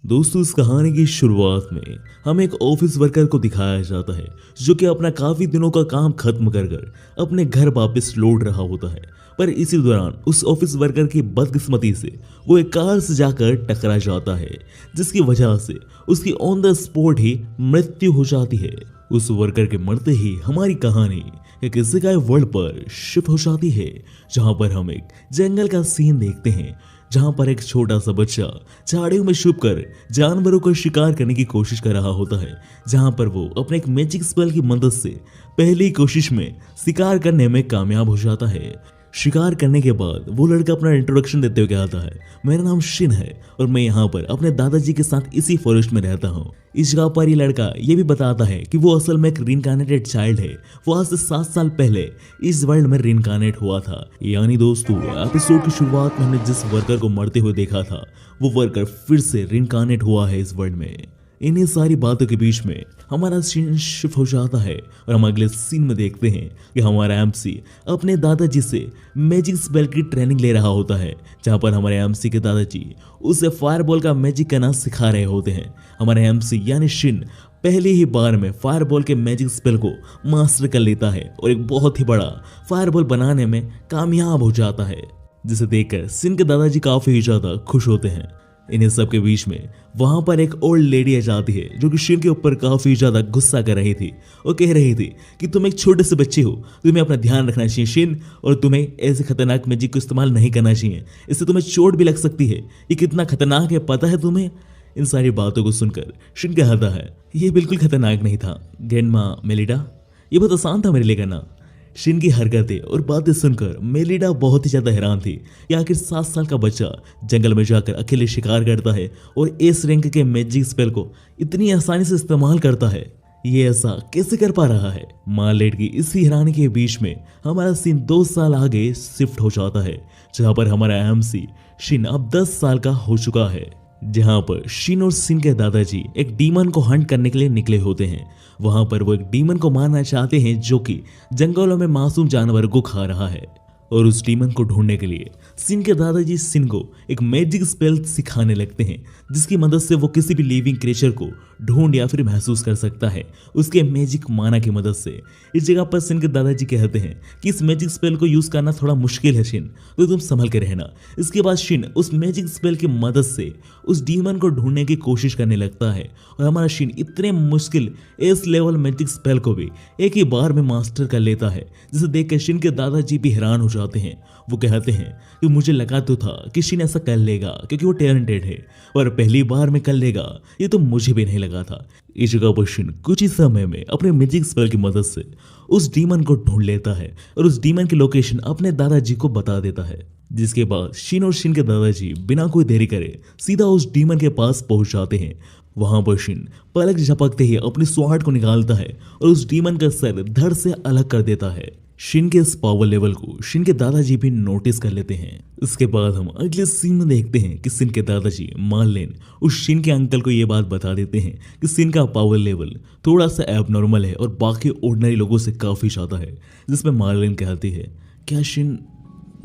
दोस्तों, इस कहानी की शुरुआत में हमें एक ऑफिस वर्कर को दिखाया जाता है जो कि अपना काफी दिनों का काम खत्म कर कर अपने घर वापस लौट रहा होता है। पर इसी दौरान उस ऑफिस वर्कर की बदकिस्मती से वो एक कार से जाकर टकरा जाता है, जिसकी वजह से उसकी ऑन द स्पॉट ही मृत्यु हो जाती है। उस वर्कर के मरते ही हमारी कहानी एक इसेकाई वर्ल्ड पर शिफ्ट हो जाती है, जहां पर हम एक जंगल का सीन देखते हैं, जहां पर एक छोटा सा बच्चा झाड़ियों में छुपकर जानवरों को शिकार करने की कोशिश कर रहा होता है, जहां पर वो अपने एक मैजिक स्पेल की मदद से पहली कोशिश में शिकार करने में कामयाब हो जाता है। शिकार करने के बाद वो लड़का अपना इंट्रोडक्शन देते हुए कहता है, मेरा नाम शिन है और मैं यहाँ पर अपने दादाजी के साथ इसी फॉरेस्ट में रहता हूँ। इस जगह पर ये लड़का ये भी बताता है कि वो असल में एक रीइंकार्नेटेड चाइल्ड है। वो आज से 7 साल पहले इस वर्ल्ड में रीइंकार्नेट हुआ था। यानी दोस्तों, एपिसोड की शुरुआत में हमने जिस वर्कर को मरते हुए देखा था, वो वर्कर फिर से रीइंकार्नेट हुआ है इस वर्ल्ड में। इन्हीं सारी बातों के बीच में हमारा सीन शिफ्ट हो जाता है और हम अगले सीन में देखते हैं कि हमारा एमसी अपने दादाजी से मैजिक स्पेल की ट्रेनिंग ले रहा होता है, जहां पर हमारे एमसी के दादाजी उसे फायरबॉल का मैजिक करना सिखा रहे होते हैं। हमारे एमसी यानी शिन पहली ही बार में फायरबॉल के मैजिक स्पेल को मास्टर कर लेता है और एक बहुत ही बड़ा फायरबॉल बनाने में कामयाब हो जाता है, जिसे देखकर शिन के दादाजी काफी ज्यादा खुश होते हैं। इन्हीं सब के बीच में वहां पर एक ओल्ड लेडी आ जाती है जो कि शिन के ऊपर काफी ज्यादा गुस्सा कर रही थी और कह रही थी कि तुम एक छोटे से बच्चे हो, तुम्हें अपना ध्यान रखना चाहिए शिन, और तुम्हें ऐसे खतरनाक मैजिक को इस्तेमाल नहीं करना चाहिए, इससे तुम्हें चोट भी लग सकती है। ये कितना खतरनाक है पता है तुम्हें? इन सारी बातों को सुनकर शिन कहता है, ये बिल्कुल खतरनाक नहीं था ग्रैंडमा मेलिडा, ये बहुत आसान था मेरे लिए करना। शिन की हरकतें और बातें सुनकर मेलिडा बहुत ही ज्यादा हैरान थी कि आखिर 7 साल का बच्चा जंगल में जाकर अकेले शिकार करता है और एस रैंक के मैजिक स्पेल को इतनी आसानी से इस्तेमाल करता है। ये ऐसा कैसे कर पा रहा है? मार्लेट की इसी हैरानी के बीच में हमारा सीन 2 साल आगे शिफ्ट हो जाता है, जहां पर हमारा एमसी शिन अब 10 साल का हो चुका है। जहां पर शिन और शिन के दादाजी एक डीमन को हंट करने के लिए निकले होते हैं। वहां पर वो एक डीमन को मारना चाहते हैं जो कि जंगलों में मासूम जानवरों को खा रहा है, और उस डीमन को ढूंढने के लिए शिन के दादाजी शिन को एक मैजिक स्पेल सिखाने लगते हैं, जिसकी मदद से वो किसी भी लिविंग क्रिएचर को ढूंढ या फिर महसूस कर सकता है उसके मैजिक माना की मदद से। इस जगह पर शिन के दादाजी कहते हैं कि इस मैजिक स्पेल को यूज करना थोड़ा मुश्किल है शिन, तो तुम संभल के रहना। इसके बाद शिन उस मैजिक स्पेल की मदद से उस डीमन को ढूंढने की कोशिश करने लगता है, और हमारा शिन इतने मुश्किल एस लेवल मैजिक स्पेल को भी एक ही बार में मास्टर कर लेता है, जिसे देख कर शिन के दादाजी भी हैरान हो जाते हैं। वो कहते हैं कि मुझे लगा तो था कि शिन ऐसा कर लेगा क्योंकि वो टैलेंटेड है, और पहली बार में कर लेगा ये तो मुझे भी नहीं लगा था। इस जगह पर शिन कुछ ही समय में अपने मैजिक स्पेल की मदद से उस डीमन को ढूंढ लेता है और उस डीमन की लोकेशन अपने दादाजी को बता देता है, जिसके बाद शिन और शिन के दादाजी बिना कोई देरी करे सीधा उस डीमन के पास पहुंच जाते हैं। वहां पर शिन पलक झपकते ही अपनी स्वाट को निकालता है और उस डीमन का सर धड़ से अलग कर देता है। शिन के इस पावर लेवल को शिन के दादाजी भी नोटिस कर लेते हैं। इसके बाद हम अगले सीन में देखते हैं कि शिन के दादाजी मार्लेन उस शिन के अंकल को ये बात बता देते हैं कि शिन का पावर लेवल थोड़ा सा एबनॉर्मल है और बाकी ऑर्डिनरी लोगों से काफी ज्यादा है, जिसमें मार्लेन कहती है, क्या शिन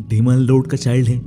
डीमन लॉर्ड का चाइल्ड है?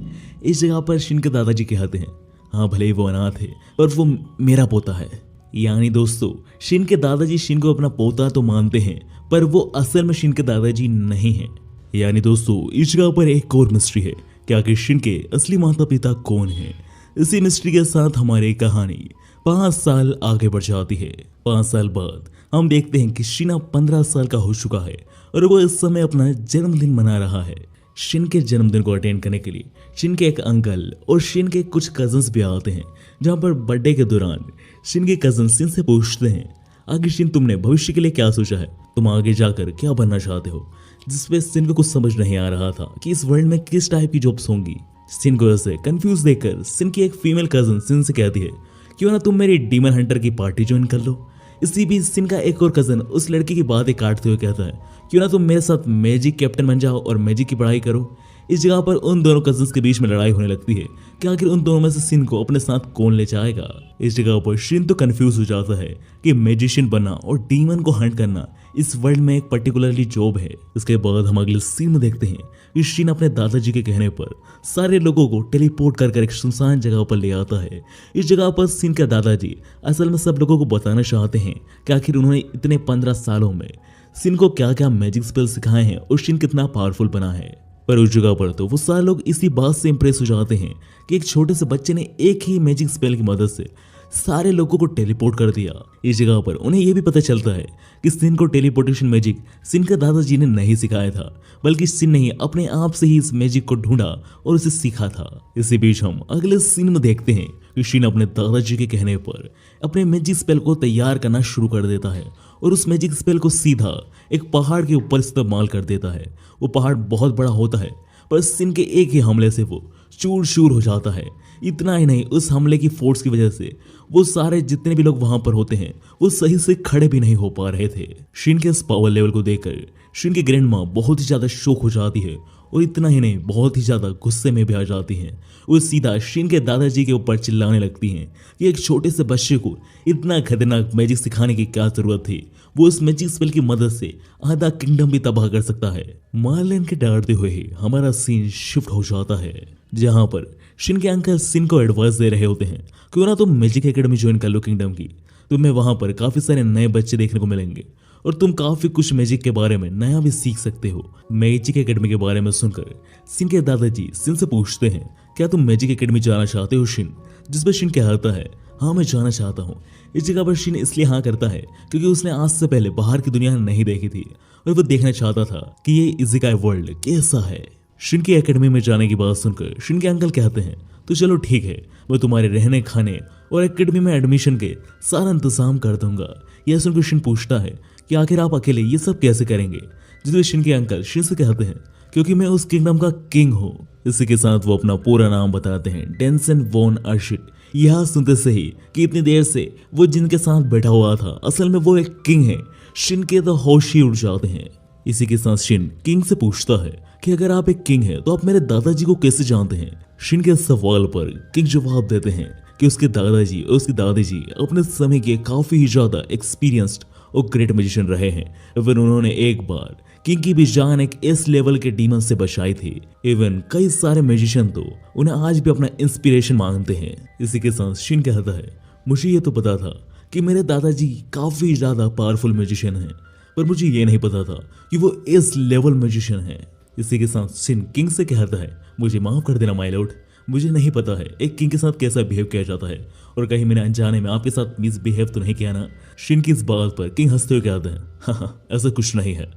इस जगह पर शिन के दादाजी कहते हैं, हाँ भले ही वो अनाथ है पर वो मेरा पोता है। यानी दोस्तों, शिन के दादाजी शिन को अपना पोता तो मानते हैं, पर वो असल में शिन के दादाजी नहीं है। यानी दोस्तों, इस जगह पर एक और मिस्ट्री है कि आखिर शिन के असली माता पिता कौन है। इसी मिस्ट्री के साथ हमारी कहानी 5 साल आगे बढ़ जाती है। 5 साल बाद हम देखते हैं कि शिन अब 15 साल का हो चुका है और वो इस समय अपना जन्मदिन मना रहा है। शिन के जन्मदिन को अटेंड करने के लिए शिन के एक अंकल और शिन के कुछ कजन्स भी आते हैं, जहां पर बर्थडे के दौरान शिन के कजन शिन से पूछते हैं, आगे शिन तुमने भविष्य के लिए क्या सोचा है, तुम आगे जाकर क्या बनना चाहते हो? जिसपे शिन को कुछ समझ नहीं आ रहा था कि इस वर्ल्ड में किस टाइप की जॉब्स होंगी। शिन को ऐसे कंफ्यूज देखकर शिन की एक फीमेल कजन शिन से कहती है, क्यों ना तुम मेरी डीमन हंटर की पार्टी ज्वाइन कर लो। इसी बीच शिन का एक और कजन उस लड़की की बातें काटते हुए कहता है, क्यों ना तुम मेरे साथ मैजिक कैप्टन बन जाओ और मैजिक की पढ़ाई करो। इस जगह पर उन दोनों कजिन्स के बीच में लड़ाई होने लगती है कि आखिर उन दोनों में से शिन को अपने साथ कौन ले जाएगा। इस जगह पर शिन तो कंफ्यूज हो जाता है कि मैजिशियन बनना और डीमन को हंट करना इस वर्ल्ड में एक पर्टिकुलरली जॉब है। इसके बाद हम अगले सीन में देखते हैं कि शिन अपने दादाजी के कहने पर सारे लोगों को टेलीपोर्ट कर एक सुनसान जगह पर ले आता है। इस जगह पर शिन के दादाजी असल में सब लोगों को बताना चाहते हैं कि आखिर उन्होंने इतने 15 सालों में शिन को क्या क्या मैजिक स्पेल सिखाए हैं और शिन कितना पावरफुल बना है। पर उस जगह पर तो वो सारे लोग इसी बात से इंप्रेस हो जाते हैं कि एक छोटे से बच्चे ने एक ही मैजिक स्पेल की मदद से सारे लोगों को टेलीपोर्ट कर दिया। इस जगह पर उन्हें यह भी पता चलता है कि शिन को टेलीपोर्टेशन मैजिक शिन के दादाजी ने नहीं सिखाया था, बल्कि शिन ने ही अपने आप से ही इस मैजिक को ढूंढा और उसे सीखा था। इसी बीच हम अगले सीन में देखते हैं कि शिन अपने दादाजी के कहने पर अपने मैजिक स्पेल को तैयार करना शुरू कर देता है और उस मैजिक स्पेल को सीधा एक पहाड़ के ऊपर इस्तेमाल कर देता है। वो पहाड़ बहुत बड़ा होता है पर शिन के एक ही हमले से वो चूर चूर हो जाता है। इतना ही नहीं, उस हमले की फोर्स की वजह से वो सारे जितने भी लोग वहां पर होते हैं वो सही से खड़े भी नहीं हो पा रहे थे। शिन के इस पावर लेवल को देखकर शिन की ग्रैंड माँ बहुत ही ज्यादा शॉक हो जाती है और इतना ही नहीं, बहुत ही ज्यादा गुस्से में भी आ जाती हैं। वो सीधा शिन के दादाजी के ऊपर चिल्लाने लगती हैं कि एक छोटे से बच्चे को इतना खतरनाक मैजिक सिखाने की क्या जरूरत थी। वो इस मैजिक स्पेल की मदद से आधा किंगडम भी तबाह कर सकता है। मार्लिन के डांटते हुए ही हमारा सीन शिफ्ट हो जाता है, जहां पर शिन के अंकल शिन को एडवाइस दे रहे होते हैं क्यों ना तुम मैजिक एकेडमी ज्वाइन कर लो किंगडम की। तुम्हें वहां पर काफी सारे नए बच्चे देखने को मिलेंगे और तुम काफी कुछ मैजिक के बारे में नया भी सीख सकते हो। मैजिक एकेडमी के बारे में सुनकर शिन के दादाजी शिन से पूछते हैं, क्या तुम मैजिक एकेडमी जाना चाहते हो शिन? जिस पर शिन कहता है, हाँ मैं जाना चाहता हूँ। इस जगह पर शिन इसलिए हाँ करता है क्योंकि उसने आज से पहले बाहर की दुनिया नहीं देखी थी और वो देखना चाहता था कि ये इज़िकाई वर्ल्ड कैसा है। शिन की एकेडमी में जाने की बात सुनकर शिन के अंकल कहते हैं, तो चलो ठीक है, मैं तुम्हारे रहने खाने और एकेडमी में एडमिशन के सारा इंतजाम कर दूंगा। यह सुनकर शिन पूछता है कि आखिर आप अकेले ये सब कैसे करेंगे? जिसमें शिन के अंकल शिन से कहते हैं, क्योंकि मैं उस किंगडम का किंग हूँ। इसी के साथ वो अपना पूरा नाम बताते हैं, डेंसन वॉन अर्शिट। यह सुनते से ही कि इतनी देर से वो जिनके साथ बैठा हुआ था असल में वो एक किंग है, शिन के तो होश ही उड़ जाते हैं। इसी के साथ शिन किंग से पूछता है कि अगर आप एक किंग हैं तो आप मेरे दादाजी को कैसे जानते हैं? शिन के सवाल पर किंग जवाब देते हैं कि उसके दादाजी और उसकी दादी अपने समय के काफी ही ज्यादा एक्सपीरियंस्ड और ग्रेट मैजिशियन रहे हैं। इवन उन्होंने एक बार किंग की भी जान एक इस लेवल के डीमन से बचाई थी। इवन कई सारे मैजिशियन तो उन्हें आज भी अपना इंस्पिरेशन मानते हैं। इसी के साथ शिन कहता है, मुझे ये तो पता था कि मेरे दादाजी काफी ज्यादा पावरफुल मैजिशियन हैं, पर मुझे ये नहीं पता था कि वो इस लेवल मैजिशियन हैं। इसी के साथ शिन किंग से कहता है, मुझे माफ कर देना माय लॉर्ड, मुझे नहीं पता है एक किंग के साथ कैसा बिहेव किया जाता है और कहीं मैंने अनजाने में आपके साथ मिसबिहेव तो नहीं किया ना। शिन की इस बात पर किंग हंसते हुए कहते हैं, हाँ ऐसा कुछ नहीं है,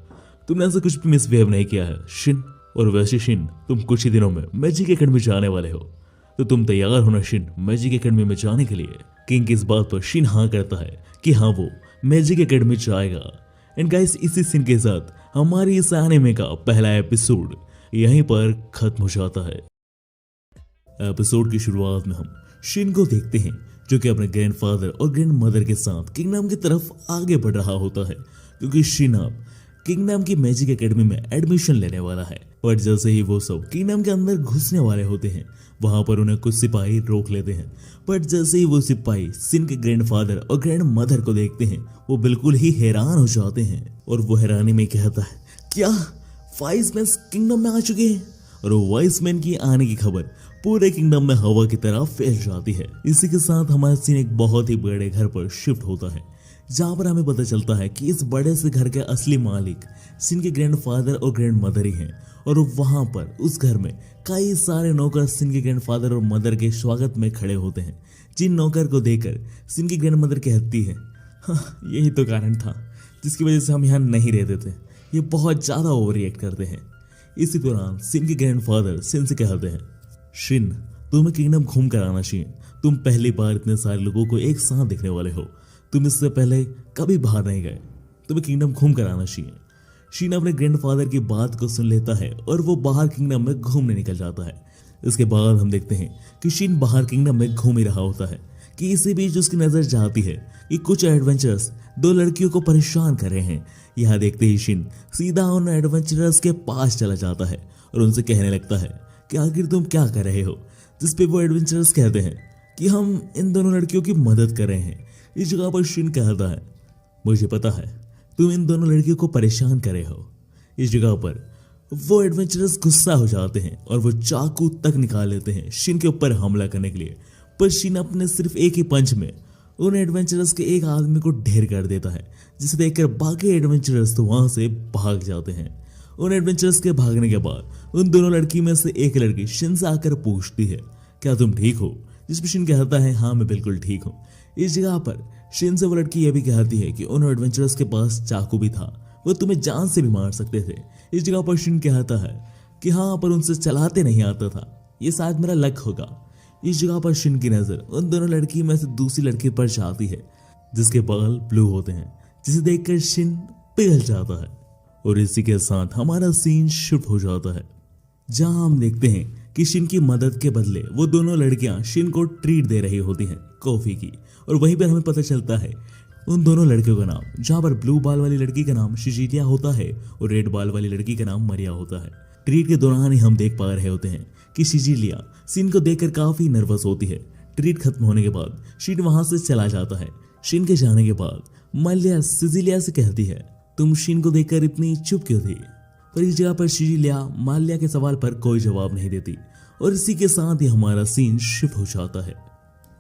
तुमने ऐसा कुछ भी मिसबिहेव नहीं किया है शिन। और वैसे शिन, तुम कुछ ही दिनों में मैजिक एकेडमी जाने वाले हो, तो तुम तैयार होना शिन मैजिक एकेडमी में जाने के लिए। किंग की इस बात पर शिन हाँ करता है कि हाँ वो मैजिक एकेडमी जाएगा। एंड गाइस, इसी सीन के साथ हमारी इस एनिमे का पहला एपिसोड यहीं पर खत्म हो जाता है। एपिसोड की शुरुआत में हम शिन को देखते हैं जो कि अपने ग्रैंडफादर और ग्रैंड मदर के साथ किंगडम की तरफ आगे बढ़ रहा होता है, क्योंकि शिन अब किंगडम की मैजिक एकेडमी में एडमिशन लेने वाला है। और जैसे ही वो सब किंगडम के अंदर घुसने वाले होते हैं, वहां पर उन्हें कुछ सिपाही रोक लेते हैं। बट जैसे ही वो सिपाही शिन के ग्रैंडफादर और ग्रैंड मदर को देखते हैं, वो बिल्कुल ही हैरान हो जाते हैं और वो हैरानी में कहता है, क्या वाइस मैन किंगडम में आ चुके हैं? और वाइस मैन की आने की खबर पूरे किंगडम में हवा की तरह फैल जाती है। इसी के साथ हमारा सीन एक बहुत ही बड़े घर पर शिफ्ट होता है, जहां पर हमें पता चलता है कि इस बड़े से घर के असली मालिक शिन के ग्रैंडफादर और ग्रैंड मदर ही हैं। और वहां पर उस घर में कई सारे नौकर शिन के ग्रैंडफादर और मदर के स्वागत में खड़े होते हैं, जिन नौकर को देखकर शिन की ग्रैंड मदर कहती है, हाँ यही तो कारण था जिसकी वजह से हम यहाँ नहीं रहते थे, ये बहुत ज्यादा ओवर रिएक्ट करते हैं। इसी दौरान शिन के ग्रैंडफादर शिन से कहते हैं, शिन तुम्हें किंगडम घूम कर आना चाहिए, तुम पहली बार इतने सारे लोगों को एक साथ देखने वाले हो, तुम इससे पहले कभी बाहर नहीं गए, तुम्हें किंगडम घूम कर आना चाहिए। शिन अपने ग्रैंडफादर की बात को सुन लेता है और वो बाहर किंगडम में घूमने निकल जाता है। इसके बाद हम देखते हैं कि शिन बाहर किंगडम में घूम ही रहा होता है कि इसी बीच उसकी नजर जाती है कि कुछ एडवेंचरर्स दो लड़कियों को परेशान कर रहे हैं। यह देखते ही शिन सीधा उन एडवेंचरर्स के पास चला जाता है और उनसे कहने लगता है कि आखिर तुम क्या कर रहे हो। जिस पे वो एडवेंचरर्स कहते हैं कि हम इन दोनों लड़कियों की मदद कर रहे हैं। इस जगह पर शिन कहता है मुझे पता है तुम इन दोनों लड़कियों को परेशान कर रहे हो। इस जगह पर वो एडवेंचरर्स गुस्सा हो जाते हैं और वो चाकू तक निकाल लेते हैं शिन के ऊपर हमला करने के लिए। पर शिन अपने सिर्फ एक ही पंच में उन एडवेंचरर्स के एक आदमी को ढेर कर देता है, जिसे देखकर बाकी एडवेंचरर्स तो वहां से भाग जाते हैं। उन एडवेंचरर्स के भागने के बाद उन दोनों लड़की में से एक लड़की शिन से आकर पूछती है क्या तुम ठीक हो। जिस पर शिन कहता है हाँ मैं बिल्कुल ठीक हूँ। इस जगह पर शिन से वो लड़की यह भी कहती है कि उन एडवेंचरर्स के पास चाकू भी था, वो तुम्हें जान से भी मार सकते थे। इस जगह पर शिन कहता है कि हाँ पर उनसे चलाते नहीं आता था, ये शायद मेरा लक होगा। इस जगह पर शिन की नजर उन दोनों लड़की में से दूसरी लड़की पर जाती है जिसके बाल ब्लू होते हैं, जिसे देखकर शिन पिघल जाता है। और इसी के साथ हमारा सीन शिफ्ट हो जाता है जहां हम देखते हैं कि शिन की मदद के बदले वो दोनों लड़कियां शिन को ट्रीट दे रही होती हैं कॉफी की। और वहीं पर हमें पता चलता है उन दोनों लड़कियों का नाम, जहां पर ब्लू बाल वाली लड़की का नाम शिशिलिया होता है और रेड बाल वाली लड़की का नाम मरिया होता है। ट्रीट के दौरान ही हम देख पा रहे होते हैं कि शिशिलिया शिन को देखकर काफी नर्वस होती है। ट्रीट खत्म होने के बाद शिन वहां से चला जाता है। शिन के जाने के बाद मल्या शिशिलिया से कहती है तुम शिन को देखकर इतनी चुप क्यों थी। पर इस जगह पर शिशिलिया माल्या के सवाल पर कोई जवाब नहीं देती। और इसी के साथ ही हमारा सीन शिफ्ट हो जाता है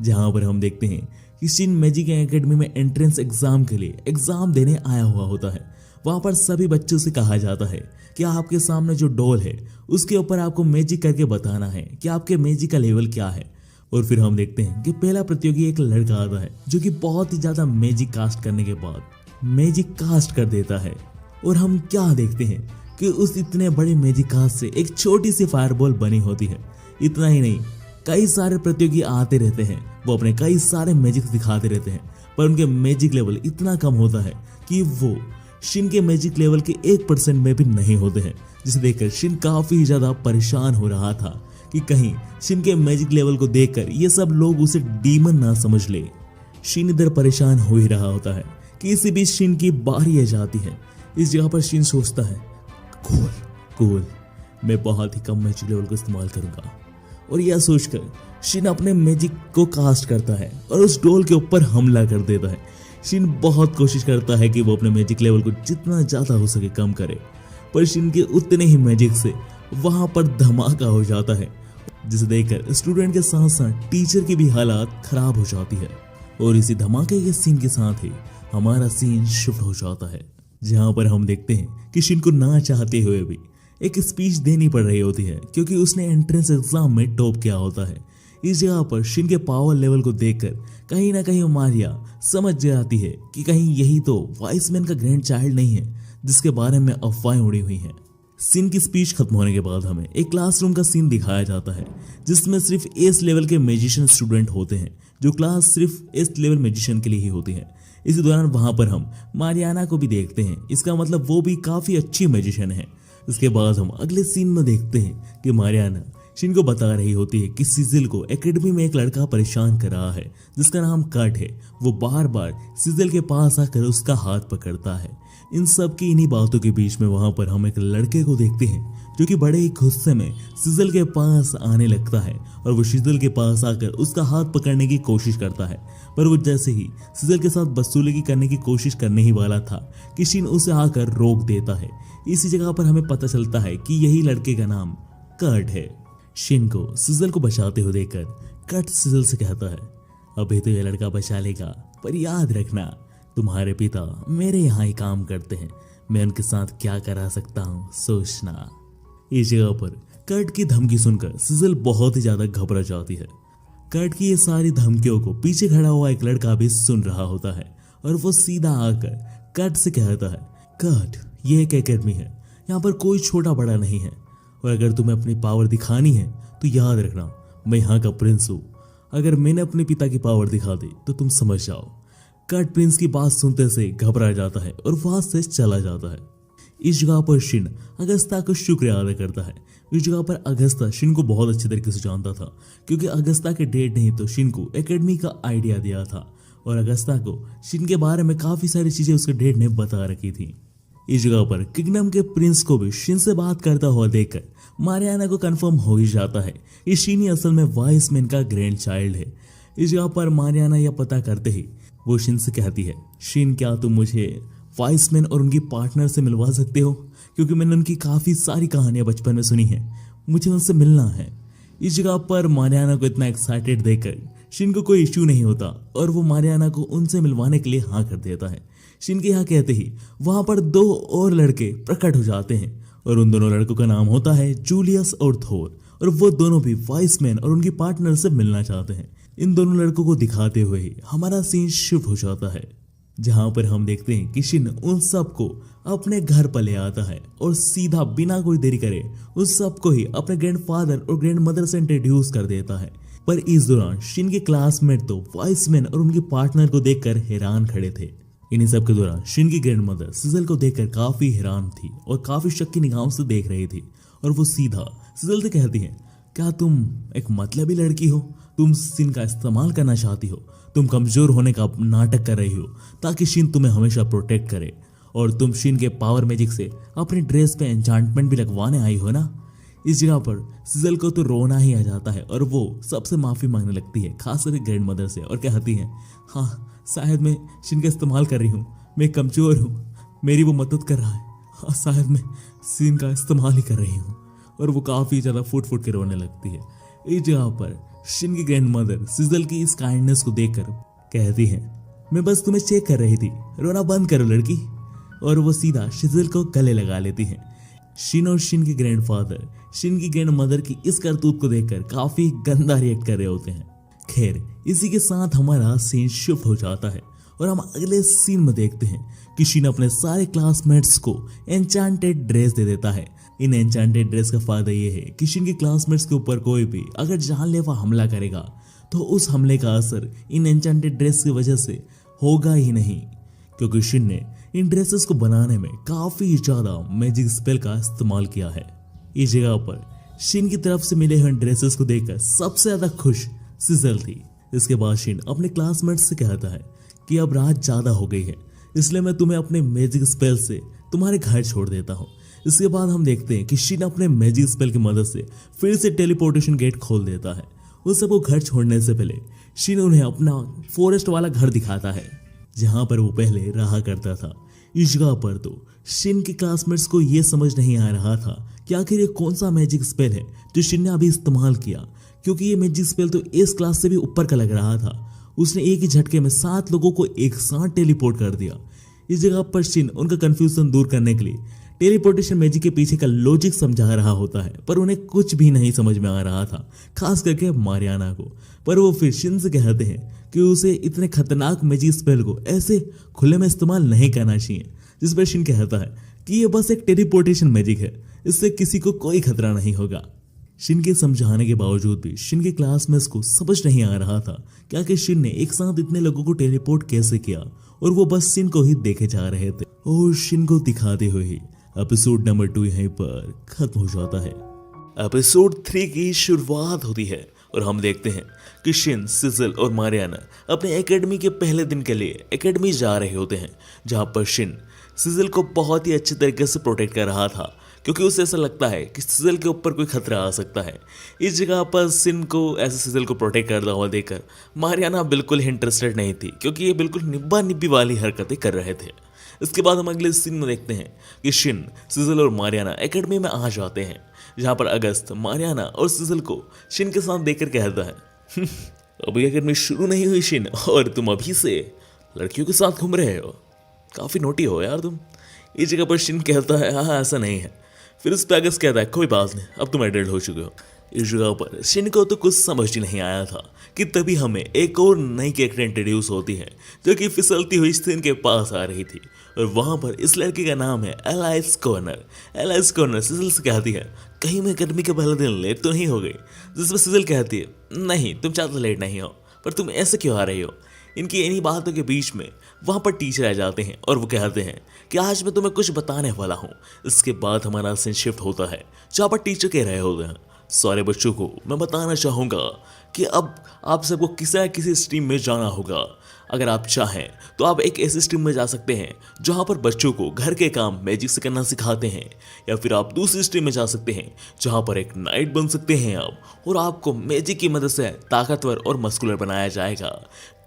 जहां पर हम देखते हैं कि शिन मैजिक एकेडमी में एंट्रेंस एग्जाम के लिए एग्जाम देने आया हुआ होता है। वहां पर सभी बच्चों से कहा जाता है कि आपके सामने जो डॉल है उसके ऊपर आपको मैजिक करके बताना है कि आपके मैजिक का लेवल क्या है। और फिर हम देखते हैं कि पहला प्रतियोगी एक लड़का आता है जो कि बहुत ही ज्यादा मैजिक कास्ट करने के बाद मैजिक कास्ट कर देता है। और हम क्या देखते हैं कि उस इतने बड़े मैजिक कास्ट से एक छोटी सी फायरबॉल बनी होती है। इतना ही नहीं, कई सारे प्रतियोगी आते रहते हैं, वो अपने कई सारे मैजिक दिखाते रहते हैं, पर उनके मैजिक लेवल इतना कम होता है कि वो शिन के मैजिक लेवल के 1% में भी नहीं होते हैं। जिसे देखकर शिन काफी ज्यादा परेशान हो रहा था कि कहीं शिन के मैजिक लेवल को देखकर ये सब लोग उसे डीमन ना समझ ले। शिन इधर परेशान हो ही रहा होता है कि इसी बीच शिन की बारी आ जाती है। इस जगह पर शिन सोचता है कूल, मैं बहुत ही कम मैजिक लेवल को इस्तेमाल करूंगा। और यह सोचकर शिन अपने मैजिक को कास्ट करता है और उस डॉल के ऊपर हमला कर देता है। शिन बहुत कोशिश करता है कि वो अपने मैजिक लेवल को जितना ज्यादा हो सके कम करे, पर शिन के उतने ही मैजिक से वहां पर धमाका हो जाता है, जिसे देखकर स्टूडेंट के साथ साथ टीचर की भी हालत खराब हो जाती है। और इसी धमाके के सीन के साथ ही हमारा सीन शिफ्ट हो जाता है जहां पर हम देखते हैं कि शिन को ना चाहते हुए भी एक स्पीच देनी पड़ रही होती है क्योंकि उसने एंट्रेंस एग्जाम में टॉप किया होता है। इस जगह पर शिन के पावर लेवल को देखकर कहीं ना कहीं मारिया समझ जाती है कि कहीं यही तो वाइसमैन का ग्रैंड चाइल्ड नहीं है जिसके बारे में अफवाहें उड़ी हुई हैं। सीन की स्पीच खत्म होने के बाद हमें एक क्लासरूम का सीन दिखाया जाता है जिसमें सिर्फ एस लेवल के मैजिशियन स्टूडेंट होते हैं, जो क्लास सिर्फ एस लेवल मैजिशियन के लिए ही होती है। इसी दौरान वहां पर हम मारियाना को भी देखते हैं, इसका मतलब वो भी काफी अच्छी मैजिशियन है। इसके बाद हम अगले सीन में देखते हैं कि मारियाना शिन को बता रही होती है कि सिजिल को एकेडमी में एक लड़का परेशान कर रहा है जिसका नाम कट है। वो बार बार सिजिल के पास आकर उसका हाथ पकड़ता है। इन सब की इन्हीं बातों के बीच में वहां पर हम एक लड़के को देखते हैं जो कि बड़े ही गुस्से में सिजिल के पास आने लगता है और वो सिजिल के पास आकर उसका हाथ पकड़ने की कोशिश करता है। पर वो जैसे ही सिजिल के साथ बदसलूकी करने की कोशिश करने ही वाला था कि शिन उसे आकर रोक देता है। इसी जगह पर हमें पता चलता है कि यही लड़के का नाम कट है। शिन को सिजिल को बचाते हुए देखकर कट सिजिल से कहता है अभी तो ये लड़का बचा लेगा, पर याद रखना तुम्हारे पिता मेरे यहाँ ही काम करते हैं, मैं उनके साथ क्या करा सकता हूँ सोचना। इस जगह पर कट की धमकी सुनकर सिजिल बहुत ही ज्यादा घबरा जाती है। कट की ये सारी धमकियों को पीछे खड़ा हुआ एक लड़का भी सुन रहा होता है और वो सीधा आकर कट से कहता है कट, ये एक एकेडमी है, यहाँ पर कोई छोटा बड़ा नहीं है, और अगर तुम्हें अपनी पावर दिखानी है तो याद रखना मैं यहाँ का प्रिंस हूँ। अगर मैंने अपने पिता की पावर दिखा दी तो तुम समझ जाओ। कट प्रिंस की बात सुनते से घबरा जाता है और वहां से चला जाता है। इस जगह पर शिन अगस्ता को शुक्रिया अदा करता है। इस जगह पर अगस्ता शिन को बहुत अच्छे तरीके से जानता था, क्योंकि अगस्ता के डैड ने ही तो शिन को एकेडमी का आइडिया दिया था और अगस्ता को शिन के बारे में काफी सारी चीजें उसके डैड ने बता रखी थी। इस जगह पर किंगडम के प्रिंस को भी शिन से बात करता हुआ देखकर मारियाना को कंफर्म हो ही जाता है कि शिन ही असल में वाइस मैन का ग्रैंड चाइल्ड है। इस जगह पर मारियाना यह पता करते ही वो शिन से कहती है, शिन क्या तुम मुझे वाइस मैन और उनकी पार्टनर से मिलवा सकते हो, क्योंकि मैंने उनकी काफ़ी सारी कहानियां बचपन में सुनी हैं, मुझे उनसे मिलना है। इस जगह पर मारियाना को इतना एक्साइटेड देखकर शिन को कोई इश्यू नहीं होता और वो मारियाना को उनसे मिलवाने के लिए हाँ कर देता है। शिन के यहाँ कहते ही वहां पर दो और लड़के प्रकट हो जाते हैं और उन दोनों लड़कों का नाम होता है जूलियस और थोर, और वो दोनों भी वाइस मैन और उनकी पार्टनर से मिलना चाहते हैं। इन दोनों लड़कों को दिखाते हुए ही हमारा सीन शिफ्ट हो जाता है, जहां पर हम देखते हैं कि शिन उन सबको अपने घर पर ले आता है और सीधा बिना कोई देरी करे उस सबको ही अपने ग्रैंडफादर और ग्रैंड मदर से इंट्रोड्यूस कर देता है। पर इस दौरान शिन के क्लासमेट तो वाइस मैन और उनकी पार्टनर को देखकर हैरान खड़े थे। इन्हीं सब के दौरान शिन की ग्रैंड मदर सिजल को देखकर काफी हैरान थी और काफी शक की निगाहों से देख रही थी, और वो सीधा सिजल से कहती है, क्या तुम एक मतलबी लड़की हो? तुम शिन का इस्तेमाल करना चाहती हो? तुम कमजोर होने का नाटक कर रही हो ताकि शिन तुम्हें हमेशा प्रोटेक्ट करे, और तुम शिन के पावर मैजिक से अपनी ड्रेस पे एन्चांटमेंट भी लगवाने आई हो ना। इस जगह पर सिजल को तो रोना ही आ जाता है और वो सबसे माफी मांगने लगती है, खास करके ग्रैंड मदर से, और कहती है, हाँ शायद मैं शिन का इस्तेमाल कर रही हूँ, मैं कमजोर हूँ, मेरी वो मदद कर रहा है, हाँ शायद मैं शिन का इस्तेमाल ही कर रही हूँ। और वो काफी ज्यादा फुट फुट के रोने लगती है। इस जगह पर शिन की ग्रैंड मदर सिजल की इस काइंडनेस को देखकर कहती है, मैं बस तुम्हें चेक कर रही थी, रोना बंद करो लड़की। और वो सीधा सिजल को गले लगा लेती है। शिन और शिन के ग्रैंडफादर शिन की ग्रैंड मदर की इस करतूत को देखकर काफी गंदा रिएक्ट कर रहे होते हैं। खैर इसी के साथ हमारा सीन शिफ्ट हो जाता है और हम अगले सीन में देखते हैं कि शिन अपने सारे क्लासमेट्स को एन्चांटेड ड्रेस दे देता है। इन एन्चांटेड ड्रेस का फायदा ये है कि शिन के क्लासमेट्स के ऊपर कोई भी अगर जानलेवा हमला करेगा तो उस हमले का असर इन एन्चांटेड ड्रेस की वजह से होगा ही नहीं, क्योंकि शिन ने इन ड्रेसेस को बनाने में काफी ज्यादा मैजिक स्पेल का इस्तेमाल किया है। इस जगह पर शिन की तरफ से मिले हुए ड्रेसेस को देखकर सबसे ज्यादा खुश सिजल थी। इसके बाद शिन अपने क्लासमेट्स से कहता है कि अब रात ज्यादा हो गई है, इसलिए मैं तुम्हें अपने मैजिक स्पेल से तुम्हारे घर छोड़ देता हूँ। इसके बाद हम देखते हैं कि शिन अपने मैजिक स्पेल की मदद से फिर से टेलीपोर्टेशन गेट खोल देता है। उन सबको घर छोड़ने से पहले शिन उन्हें अपना फॉरेस्ट वाला घर दिखाता है, जहां पर वो पहले रहा करता था। इस जगह पर तो शिन के क्लासमेट्स को यह समझ नहीं आ रहा था कि आखिर ये कौन सा मैजिक स्पेल है जो शिन ने अभी इस्तेमाल किया, क्योंकि ये मैजिक स्पेल तो इस क्लास से भी ऊपर का लग रहा था। उसने एक ही झटके में 7 लोगों को एक साथ टेलीपोर्ट कर दिया। इस जगह पर शिन उनका कंफ्यूजन दूर करने के लिए टेलीपोर्टेशन मैजिक के पीछे का लॉजिक समझा रहा होता है, पर उन्हें कुछ भी नहीं समझ में आ रहा था, खास करके मारियाना को। पर वो फिर शिन से कहते हैं कि उसे इतने खतरनाक मैजिक स्पेल को ऐसे खुले में इस्तेमाल नहीं करना चाहिए, जिस पर शिन कहता है कि ये बस एक टेलीपोर्टेशन मैजिक है, इससे किसी को कोई खतरा नहीं होगा। शिन के समझाने के बावजूद भी शिन के क्लासमेट्स को समझ नहीं आ रहा था कि आखिर शिन ने एक साथ इतने लोगों को टेलीपोर्ट कैसे किया, और वो बस शिन को ही देखे जा रहे थे। और शिन को दिखाते हुए ही एपिसोड नंबर 2 यहीं पर खत्म हो जाता है। एपिसोड 3 की शुरुआत होती है और हम देखते हैं कि शिन, सिजल और मारियाना अपने एकेडमी के पहले दिन के लिए एकेडमी जा रहे होते हैं, जहां पर शिन सिजल को बहुत ही अच्छे तरीके से प्रोटेक्ट कर रहा था, क्योंकि उसे ऐसा लगता है कि सिजल के ऊपर कोई खतरा आ सकता है। इस जगह पर शिन को ऐसे सिजल को प्रोटेक्ट करता हुआ देखकर मारियाना बिल्कुल ही इंटरेस्टेड नहीं थी, क्योंकि ये बिल्कुल निब्बा निब्बी वाली हरकतें कर रहे थे। इसके बाद हम अगले सीन में देखते हैं कि शिन, सिजल और मारियाना एकेडमी में आ जाते हैं, जहां पर अगस्त मारियाना और सिजल को शिन के साथ देखकर कहता है, अभी एकेडमी शुरू नहीं हुई शिन, और तुम अभी से लड़कियों के साथ घूम रहे हो, काफी नोटी हो यार तुम। इस जगह पर शिन कहता है, हाँ ऐसा नहीं है। फिर उस पर अगस्त कहता है, कोई बात नहीं, अब तुम एडल्ट हो चुके हो। इस जगह पर शिन को तो कुछ समझ ही नहीं आया था कि तभी हमें एक और नई कैरेक्टर इंट्रोड्यूस होती है, जो कि फिसलती हुई शिन के पास आ रही थी, और वहां पर इस लड़की का नाम है alias corner. Alias corner sizzle से कहती है, कहीं मैं एकेडमी के पहले दिन लेट तो नहीं हो गई? जिस पर सिजल कहती है, नहीं तुम ज़्यादा लेट नहीं हो, पर तुम ऐसे क्यों आ रही हो? इनकी इन्हीं बातों के बीच में वहाँ पर टीचर आ जाते हैं और वो कहते हैं कि आज मैं तुम्हें कुछ बताने वाला हूँ। इसके बाद हमारा सीन शिफ्ट होता है जहाँ पर टीचर कह रहे होते हैं, सारे बच्चों को मैं बताना चाहूँगा कि अब आप सबको किसी न किसी स्ट्रीम में जाना होगा। अगर आप चाहें तो आप एक ऐसी स्ट्रीम में जा सकते हैं जहाँ पर बच्चों को घर के काम मैजिक से करना सिखाते हैं, या फिर आप दूसरी स्ट्रीम में जा सकते हैं जहाँ पर एक नाइट बन सकते हैं आप, और आपको मैजिक की मदद से ताकतवर और मस्कुलर बनाया जाएगा।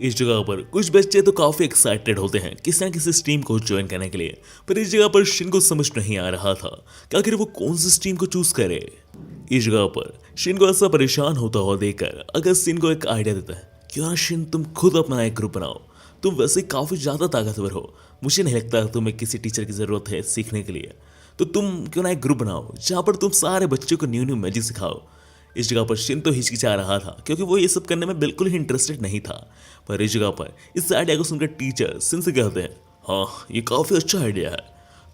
इस जगह पर कुछ बच्चे तो काफ़ी एक्साइटेड होते हैं किसी न किसी स्ट्रीम को ज्वाइन करने के लिए, पर इस जगह पर शिन को समझ नहीं आ रहा था कि आखिर वो कौन सी स्ट्रीम को चूज करे। इस जगह पर शिन को ऐसा परेशान होता हुआ देखकर अगस्त शिन को एक आइडिया देता है, क्यों ना शिन तुम खुद अपना एक ग्रुप बनाओ, तुम वैसे काफ़ी ज़्यादा ताकतवर हो, मुझे नहीं लगता तुम्हें किसी टीचर की ज़रूरत है सीखने के लिए, तो तुम क्यों ना एक ग्रुप बनाओ जहाँ पर तुम सारे बच्चों को न्यू न्यू मैजिक सिखाओ। इस जगह पर शिन तो हिचकिचा रहा था क्योंकि वो ये सब करने में बिल्कुल ही इंटरेस्टेड नहीं था, पर इस जगह पर इस आइडिया को सुनकर टीचर शिन से कहते हैं, हाँ ये काफ़ी अच्छा आइडिया है,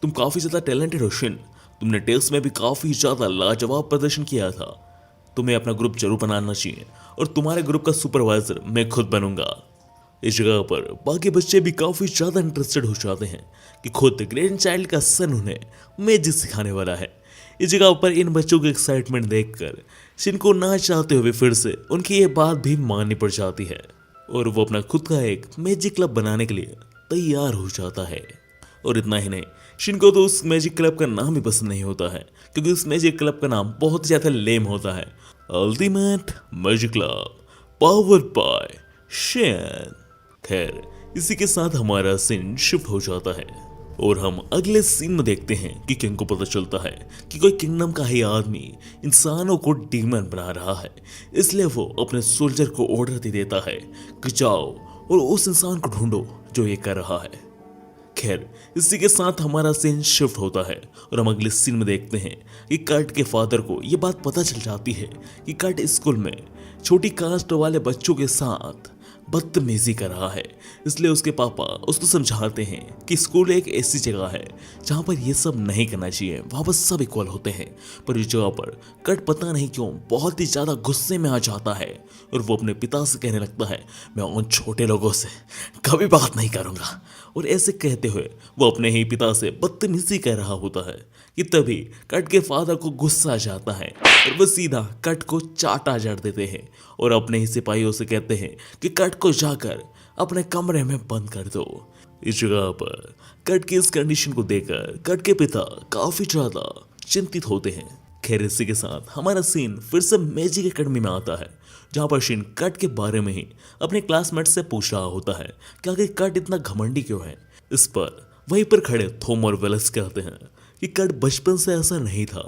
तुम काफ़ी ज़्यादा टैलेंटेड हो शिन, तुमने टेस्ट में भी काफ़ी ज़्यादा लाजवाब प्रदर्शन किया था, तुम्हें अपना ग्रुप जरूर बनाना चाहिए और तुम्हारे ग्रुप का सुपरवाइजर मैं खुद बनूंगा। इस जगह पर बाकी बच्चे भी काफ़ी ज़्यादा इंटरेस्टेड हो जाते हैं कि खुद ग्रैंड चाइल्ड का सन उन्हें मैजिक सिखाने वाला है। इस जगह पर इन बच्चों की एक्साइटमेंट देखकर शिन को ना चाहते हुए फिर से उनकी ये बात भी माननी पड़ जाती है और वो अपना खुद का एक मैजिक क्लब बनाने के लिए तैयार हो जाता है। और इतना ही नहीं, शिन को तो उस मैजिक क्लब का नाम ही पसंद नहीं होता है क्योंकि उस मैजिक क्लब का नाम बहुत ज़्यादा लेम होता है, ultimate magic club powered by Shin. खैर इसी के साथ हमारा सीन शिफ्ट हो जाता है और हम अगले सीन में देखते हैं कि किंग को पता चलता है कि कोई किंगडम का ही आदमी इंसानों को डीमन बना रहा है, इसलिए वो अपने सोल्जर को ऑर्डर दे देता है कि जाओ और उस इंसान को ढूंढो जो ये कर रहा है। खैर इसी के साथ हमारा सीन शिफ्ट होता है और हम अगले सीन में देखते हैं कि कर्ट के फादर को ये बात पता चल जाती है कि कर्ट स्कूल में छोटी कास्ट वाले बच्चों के साथ बदतमीजी कर रहा है, इसलिए उसके पापा उसको समझाते हैं कि स्कूल एक ऐसी जगह है जहाँ पर ये सब नहीं करना चाहिए, वहाँ पर सब इक्वल होते हैं। पर इस जगह पर कट पता नहीं क्यों बहुत ही ज़्यादा गुस्से में आ जाता है और वो अपने पिता से कहने लगता है, मैं उन छोटे लोगों से कभी बात नहीं करूँगा। और ऐसे कहते हुए वो अपने ही पिता से बदतमीजी कर रहा होता है कि तभी कट के फादर को गुस्सा आ जाता है और वो सीधा कट को चाटा जड़ देते हैं और अपने ही सिपाहियों से कहते हैं कि कट को जाकर अपने कमरे में बंद कर दो। इस जगह पर कट की इस कंडीशन को देखकर कट के पिता काफी ज्यादा चिंतित होते हैं। खैर इसी के साथ हमारा सीन फिर से मैजिक एकेडमी में आता है जहाँ पर शिन कट के बारे में ही अपने क्लासमेट से पूछ रहा होता है कि आखिर कट इतना घमंडी क्यों है। इस पर वहीं पर खड़े थॉम और वेलेस कहते हैं कि कट बचपन से ऐसा नहीं था,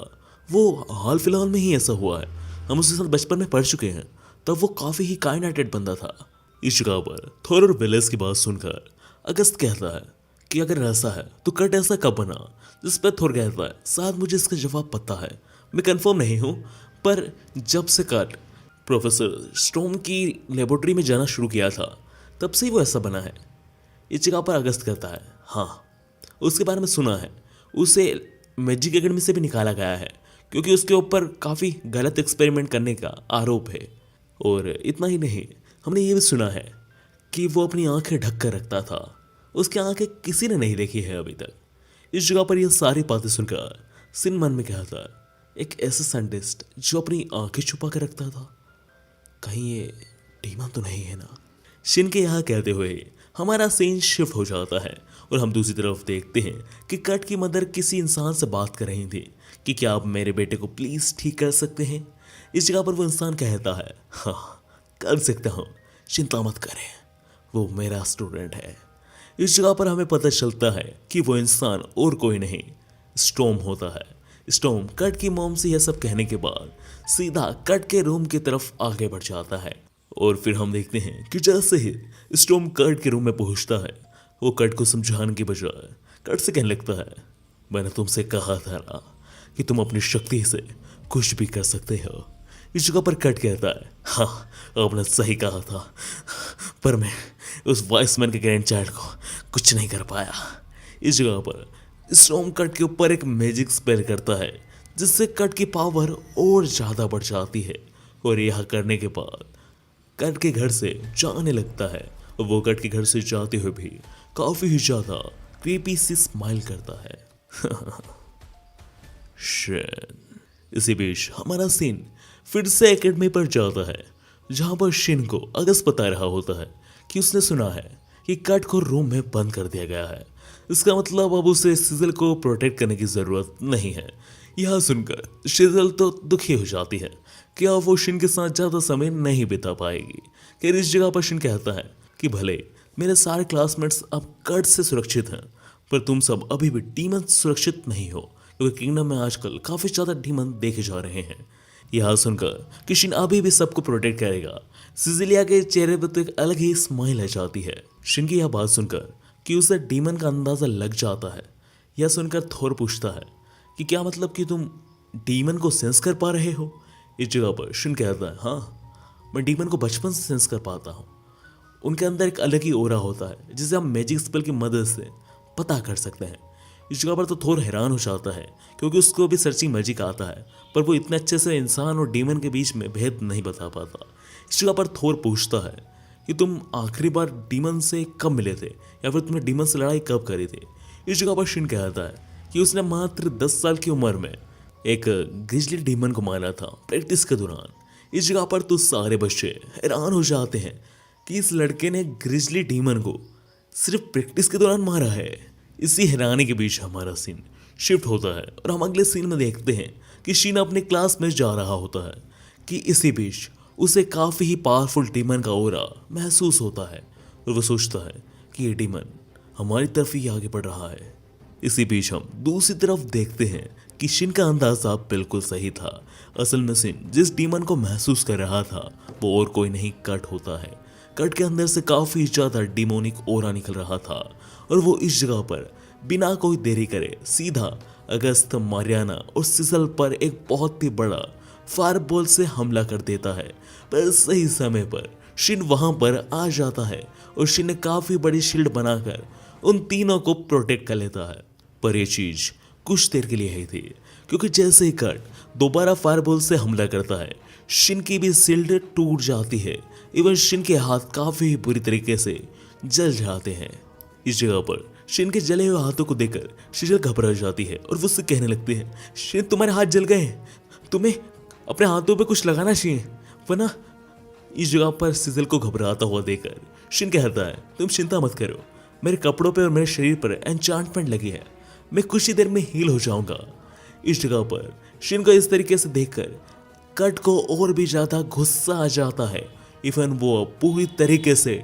वो हाल फिलहाल में ही ऐसा हुआ है, हम उसके साथ बचपन में पढ़ चुके हैं, तब वो काफ़ी ही काइंड हार्टेड बंदा था। इस जगह पर थोर और वेलेस की बात सुनकर अगस्त कहता है कि अगर ऐसा है तो कट ऐसा कब बना, जिस पर थोर कहता है शायद मुझे इसका जवाब पता है, मैं कंफर्म नहीं हूँ, पर जब से कट प्रोफेसर स्टोम की लेबोरेटरी में जाना शुरू किया था तब से ही वो ऐसा बना है। इस जगह पर अगस्त कहता है हाँ उसके बारे में सुना है, उसे मैजिक एकेडमी से भी निकाला गया है क्योंकि उसके ऊपर काफ़ी गलत एक्सपेरिमेंट करने का आरोप है। और इतना ही नहीं, हमने ये भी सुना है कि वो अपनी आंखें ढक कर रखता था, उसकी आंखें किसी ने नहीं देखी है अभी तक। इस जगह पर यह सारी बातें सुनकर सिन मन में क्या था, एक ऐसा साइंटिस्ट जो अपनी आंखें छुपा कर रखता था, कहीं ये डीमन तो नहीं है ना। शिन के यहाँ कहते हुए हमारा सीन शिफ्ट हो जाता है और हम दूसरी तरफ देखते हैं कि कट की मदर किसी इंसान से बात कर रही थी कि क्या आप मेरे बेटे को प्लीज़ ठीक कर सकते हैं। इस जगह पर वो इंसान कहता है हाँ कर सकता हूँ, चिंता मत करें, वो मेरा स्टूडेंट है। इस जगह पर हमें पता चलता है कि वो इंसान और कोई नहीं स्टोम होता है। स्टोम कट की मॉम से यह सब कहने के बाद सीधा कट के रूम की तरफ आगे बढ़ जाता है और फिर हम देखते हैं कि जैसे ही स्टोम कट के रूम में पहुंचता है वो कट को समझाने की बजाय कट से कहने लगता है, मैंने तुमसे कहा था ना कि तुम अपनी शक्ति से कुछ भी कर सकते हो। इस जगह पर कट कहता है हाँ आपने सही कहा था, पर मैं उस वॉइसमैन के ग्रैंड चाइल्ड को कुछ नहीं कर पाया। इस जगह पर स्टोम कट के ऊपर एक मैजिक स्पेल करता है जिससे कट की पावर और ज़्यादा बढ़ जाती है और यह करने के बाद कट के घर से जाने लगता है वो कट के घर से जाते हुए भी काफी ही ज्यादा क्रीपी सी स्माइल करता है। शिन। इसी बीच हमारा सीन फिर से एकेडमी पर जाता है, जहां पर शिन को अगस्त बता रहा होता है कि उसने सुना है कि कट को रूम में बंद कर दिया गया है। इसका मतलब अब उसे सिजल को प्रोटेक्ट करने की जरूरत नहीं है। यह सुनकर सिजल तो दुखी हो जाती है कि अब वो शिन के साथ ज्यादा समय नहीं बिता पाएगी। फिर इस जगह पर शिन कहता है कि भले मेरे सारे क्लासमेट्स अब कट से सुरक्षित हैं, पर तुम सब अभी भी डीमन सुरक्षित नहीं हो, क्योंकि किंगडम में आजकल काफी ज्यादा डीमन देखे जा रहे हैं। यह सुनकर कि शिन अभी भी सबको प्रोटेक्ट करेगा, सिजिलिया के चेहरे पर तो एक अलग ही स्माइल आ जाती है। शिन की यह बात सुनकर कि उसे डीमन का अंदाजा लग जाता है। यह सुनकर थोर पूछता है कि क्या मतलब कि तुम डीमन को सेंस कर पा रहे हो। इस जगह पर शिन कहता है, हाँ, मैं डीमन को बचपन से सेंस कर पाता हूँ। उनके अंदर एक अलग ही ओरा होता है जिसे हम मैजिक स्पेल की मदद से पता कर सकते हैं। इस जगह पर तो थोर हैरान हो जाता है, क्योंकि उसको भी सर्चिंग मैजिक आता है, पर वो इतने अच्छे से इंसान और डीमन के बीच में भेद नहीं बता पाता। इस जगह पर थोर पूछता है कि तुम आखिरी बार डीमन से कब मिले थे, या फिर तुमने डीमन से लड़ाई कब करी थी। इस जगह पर शिन कहता है कि उसने मात्र 10 साल की उम्र में एक ग्रिजली डीमन को मारा था प्रैक्टिस के दौरान। इस जगह पर तो सारे बच्चे हैरान हो जाते हैं कि इस लड़के ने ग्रिजली डीमन को सिर्फ प्रैक्टिस के दौरान मारा है। इसी हैरानी के बीच हमारा सीन शिफ्ट होता है और हम अगले सीन में देखते हैं कि शीन अपने क्लास में जा रहा होता है कि इसी बीच उसे काफ़ी ही पावरफुल डीमन का ओरा महसूस होता है और वो सोचता है कि ये डीमन हमारी तरफ ही आगे बढ़ रहा है। इसी बीच हम दूसरी तरफ देखते हैं कि शिन का अंदाजा बिल्कुल सही था। असल में शिन जिस डीमन को महसूस कर रहा था वो और कोई नहीं कट होता है। कट के अंदर से काफ़ी ज़्यादा डिमोनिक ओरा निकल रहा था और वो इस जगह पर बिना कोई देरी करे सीधा अगस्त, मारियाना और सिजल पर एक बहुत ही बड़ा फायरबॉल से हमला कर देता है। पर सही समय पर शिन वहां पर आ जाता है और शिन ने काफ़ी बड़ी शील्ड बनाकर उन तीनों को प्रोटेक्ट कर लेता है। पर यह चीज़ कुछ देर के लिए ही थी, क्योंकि जैसे ही कट दोबारा फायरबॉल से हमला करता है शिन की भी शील्ड टूट जाती है। इवन शिन के हाथ काफ़ी बुरी तरीके से जल जाते हैं। इस जगह पर शिन के जले हुए हाथों को देखकर सिजल घबरा जाती है और वो उससे कहने लगती है, शिन तुम्हारे हाथ जल गए, तुम्हें अपने हाथों पे कुछ लगाना चाहिए वरना। इस जगह पर सिजल को घबराता हुआ देखकर शिन कहता है, तुम चिंता मत करो, मेरे कपड़ों पे और मेरे शरीर पर एन्चांटमेंट लगी है, मैं कुछ ही देर में हील हो जाऊंगा। इस जगह पर शिन को इस तरीके से देखकर कट को और भी ज्यादा गुस्सा आ जाता है। इवन वो पूरी तरीके से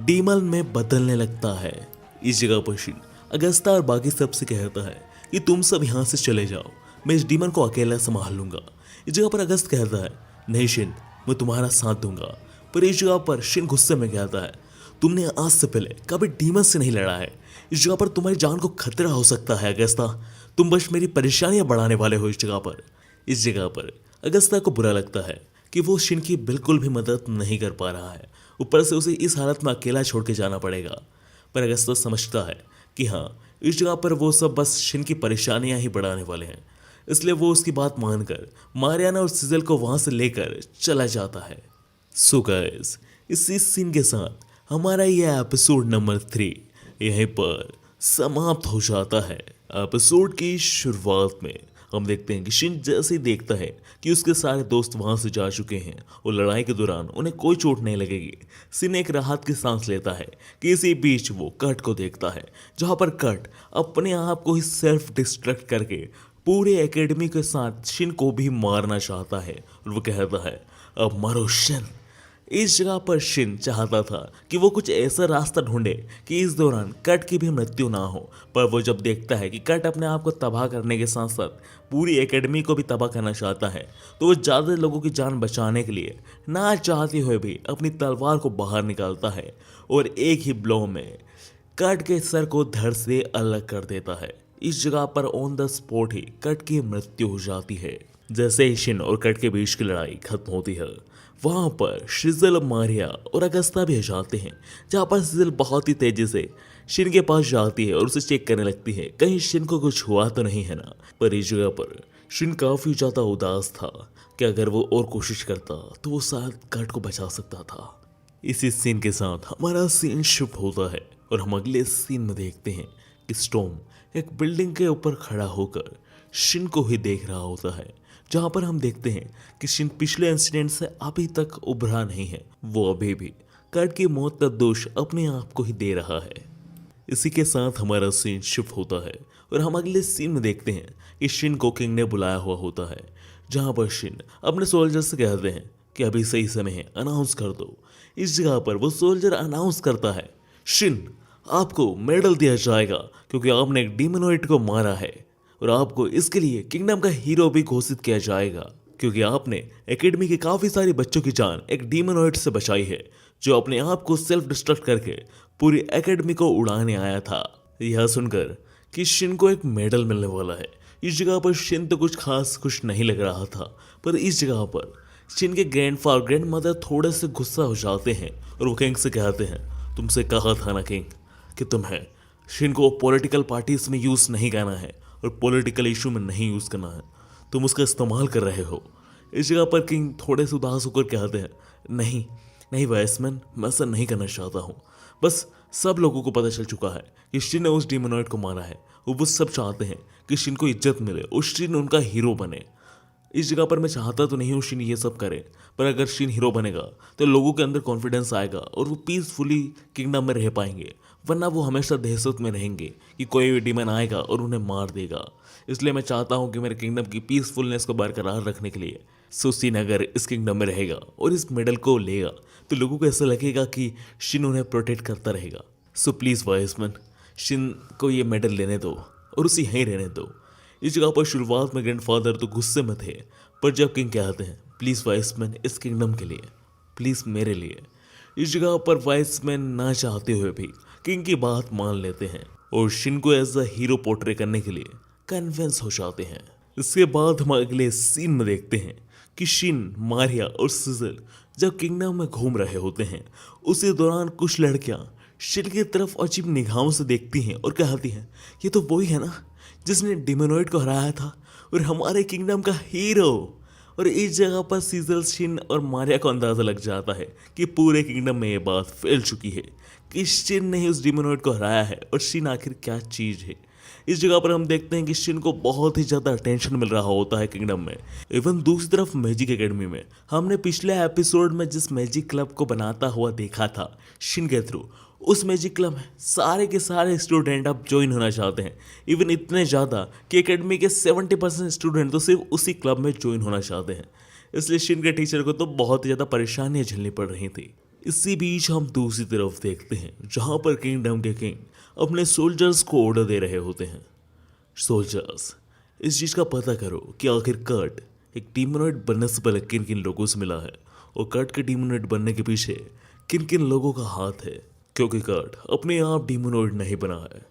डीमन में बदलने लगता है। इस जगह पर शिन अगस्ता और बाकी सबसे कहता है कि तुम सब यहाँ से चले जाओ, मैं इस डीमन को अकेला संभाल लूंगा। इस जगह पर अगस्त कहता है, नहीं शिन, मैं तुम्हारा साथ दूंगा। पर इस जगह पर शिन गुस्से में कहता है, तुमने आज से पहले कभी डीमन से नहीं लड़ा है, इस जगह पर तुम्हारी जान को खतरा हो सकता है अगस्ता, तुम बस मेरी परेशानियां बढ़ाने वाले हो। इस जगह पर अगस्ता को बुरा लगता है कि वो शिन की बिल्कुल भी मदद नहीं कर पा रहा है, ऊपर से उसे इस हालत में अकेला छोड़ के जाना पड़ेगा। पर अगस्ता समझता है कि हाँ, इस जगह पर वो सब बस शिन की परेशानियां ही बढ़ाने वाले हैं, इसलिए वो उसकी बात मानकर मारियाना और सिजल को वहां से लेकर चला जाता है। सो गाइस, इसी सीन के साथ हमारा यह एपिसोड नंबर 3 यहीं पर समाप्त हो जाता है। एपिसोड की शुरुआत में हम देखते हैं कि शिन जैसे ही देखता है कि उसके सारे दोस्त वहां से जा चुके हैं और लड़ाई के दौरान उन्हें कोई चोट नहीं लगेगी, शिन एक राहत की सांस लेता है कि इसी बीच वो कट को देखता है, जहां पर कट अपने आप को ही सेल्फ डिस्ट्रैक्ट करके पूरे एकेडमी के साथ शिन को भी मारना चाहता है और वो कहता है, अब मारो शिन। इस जगह पर शिन चाहता था कि वो कुछ ऐसा रास्ता ढूंढे कि इस दौरान कट की भी मृत्यु ना हो, पर वो जब देखता है कि कट अपने आप को तबाह करने के साथ साथ पूरी एकेडमी को भी तबाह करना चाहता है, तो वो ज़्यादा लोगों की जान बचाने के लिए ना चाहते हुए भी अपनी तलवार को बाहर निकालता है और एक ही ब्लो में कट के सर को धड़ से अलग कर देता है। इस जगह पर on the spot he cut की मृत्यु हो जाती है। जैसे ही शिन और कट के बीच की लड़ाई खत्म होती है, वहां पर सिजल, मारिया और अगस्ता भी आ जाते हैं, जहां पर सिजल बहुत ही तेजी से शिन के पास जाती है और उसे चेक करने लगती है कहीं शिन को कुछ हुआ तो नहीं है ना। पर इस जगह पर शिन काफी ज्यादा उदास था कि अगर वो और कोशिश करता तो वो शायद कट को बचा सकता था। इसी सीन के साथ हमारा सीन शिफ्ट होता है और हम अगले सीन में देखते हैं कि स्टॉर्म एक बिल्डिंग के ऊपर खड़ा होकर शिन को ही देख रहा होता है, जहां पर हम देखते हैं कि शिन पिछले इंसिडेंट से अभी तक उभरा नहीं है। वो अभी भी कर्ट की मौत का दोष अपने आप को ही दे रहा है। इसी के साथ हमारा सीन शिफ्ट होता है और हम अगले सीन में देखते हैं कि शिन को किंग ने बुलाया हुआ होता है, जहां पर शिन अपने सोल्जर से कहते हैं कि अभी सही समय है, अनाउंस कर दो। इस जगह पर वो सोल्जर अनाउंस करता है, शिन आपको मेडल दिया जाएगा क्योंकि आपने एक डीमोनॉइड को मारा है और आपको इसके लिए किंगडम का हीरो भी घोषित किया जाएगा क्योंकि आपने एकेडमी के काफी सारे बच्चों की जान एक डीमोनॉइड से बचाई है जो अपने आप को सेल्फ डिस्ट्रक्ट करके पूरी एकेडमी को उड़ाने आया था। यह सुनकर कि शिन को एक मेडल मिलने वाला है, इस जगह पर शिन तो कुछ खास खुश नहीं लग रहा था, पर इस जगह पर शिन के ग्रैंडफादर ग्रैंड मदर थोड़े से गुस्सा हो जाते हैं और वो किंग से कहते हैं, तुमसे कहा था ना किंग कि तुम्हें शिन को पॉलिटिकल पार्टीज में यूज़ नहीं करना है और पॉलिटिकल इशू में नहीं यूज़ करना है, तुम उसका इस्तेमाल कर रहे हो। इस जगह पर किंग थोड़े से उदास होकर कहते हैं, नहीं नहीं वाइसमैन, मैं ऐसा नहीं करना चाहता हूँ। बस सब लोगों को पता चल चुका है कि शिन ने उस डीमोनॉइड को मारा है और वो सब चाहते हैं कि शिन को इज्जत मिले और शिन उनका हीरो बने। इस जगह पर मैं चाहता तो नहीं हूँ शिन ये सब करे, पर अगर शिन हीरो बनेगा तो लोगों के अंदर कॉन्फिडेंस आएगा और वो पीसफुली किंगडम में रह पाएंगे, वरना वो हमेशा दहशत में रहेंगे कि कोई भी डीमन आएगा और उन्हें मार देगा। इसलिए मैं चाहता हूँ कि मेरे किंगडम की पीसफुलनेस को बरकरार रखने के लिए सुसिन अगर इस किंगडम में रहेगा और इस मेडल को लेगा तो लोगों को ऐसा लगेगा कि शिन उन्हें प्रोटेक्ट करता रहेगा। सो प्लीज़ वाइसमैन, शिन को ये मेडल लेने दो और उसे यहीं रहने दो। इस जगह पर शुरुआत में ग्रैंडफादर तो गुस्से में थे, पर जब किंग कहते हैं प्लीज़ वाइसमैन इस किंगडम के लिए, प्लीज़ मेरे लिए, इस जगह पर वाइसमैन ना चाहते हुए भी किंग की बात मान लेते हैं और शिन को एज अ हीरो पोर्ट्रे करने के लिए कन्विंस हो जाते हैं। इसके बाद हम अगले सीन में देखते हैं कि शिन, मारिया और सिजल जब किंगडम में घूम रहे होते हैं, उसी दौरान कुछ लड़कियां शिन की तरफ अजीब निगाहों से देखती हैं और कहती हैं, ये तो वही है ना जिसने डिमोनॉइड को हराया था और हमारे किंगडम का हीरो। और इस जगह पर सीजल, शिन और मारिया को अंदाजा लग जाता है कि पूरे किंगडम में ये बात फैल चुकी है कि शिन ने ही उस डिमोनॉइड को हराया है और शिन आखिर क्या चीज़ है। इस जगह पर हम देखते हैं कि शिन को बहुत ही ज़्यादा अटेंशन मिल रहा होता है किंगडम में। इवन दूसरी तरफ मैजिक एकेडमी में हमने पिछले एपिसोड में जिस मैजिक क्लब को बनाता हुआ देखा था शिन के थ्रू, उस मैजिक क्लब में सारे के सारे स्टूडेंट अब ज्वाइन होना चाहते हैं। इवन इतने ज़्यादा कि एकेडमी के 70% स्टूडेंट तो सिर्फ उसी क्लब में ज्वाइन होना चाहते हैं। इसलिए शिन के टीचर को तो बहुत ही ज़्यादा परेशानियाँ झेलनी पड़ रही थी। इसी बीच हम दूसरी तरफ देखते हैं जहाँ पर किंगडम के किंग अपने सोल्जर्स को ऑर्डर दे रहे होते हैं, सोल्जर्स इस चीज़ का पता करो कि आखिर कर्ट एक डीमोनॉइड बनने से पहले किन किन लोगों से मिला है और कर्ट के डीमोनॉइड बनने के पीछे किन किन लोगों का हाथ है, क्योंकि कर्ट अपने आप डीमोनॉइड नहीं बना है,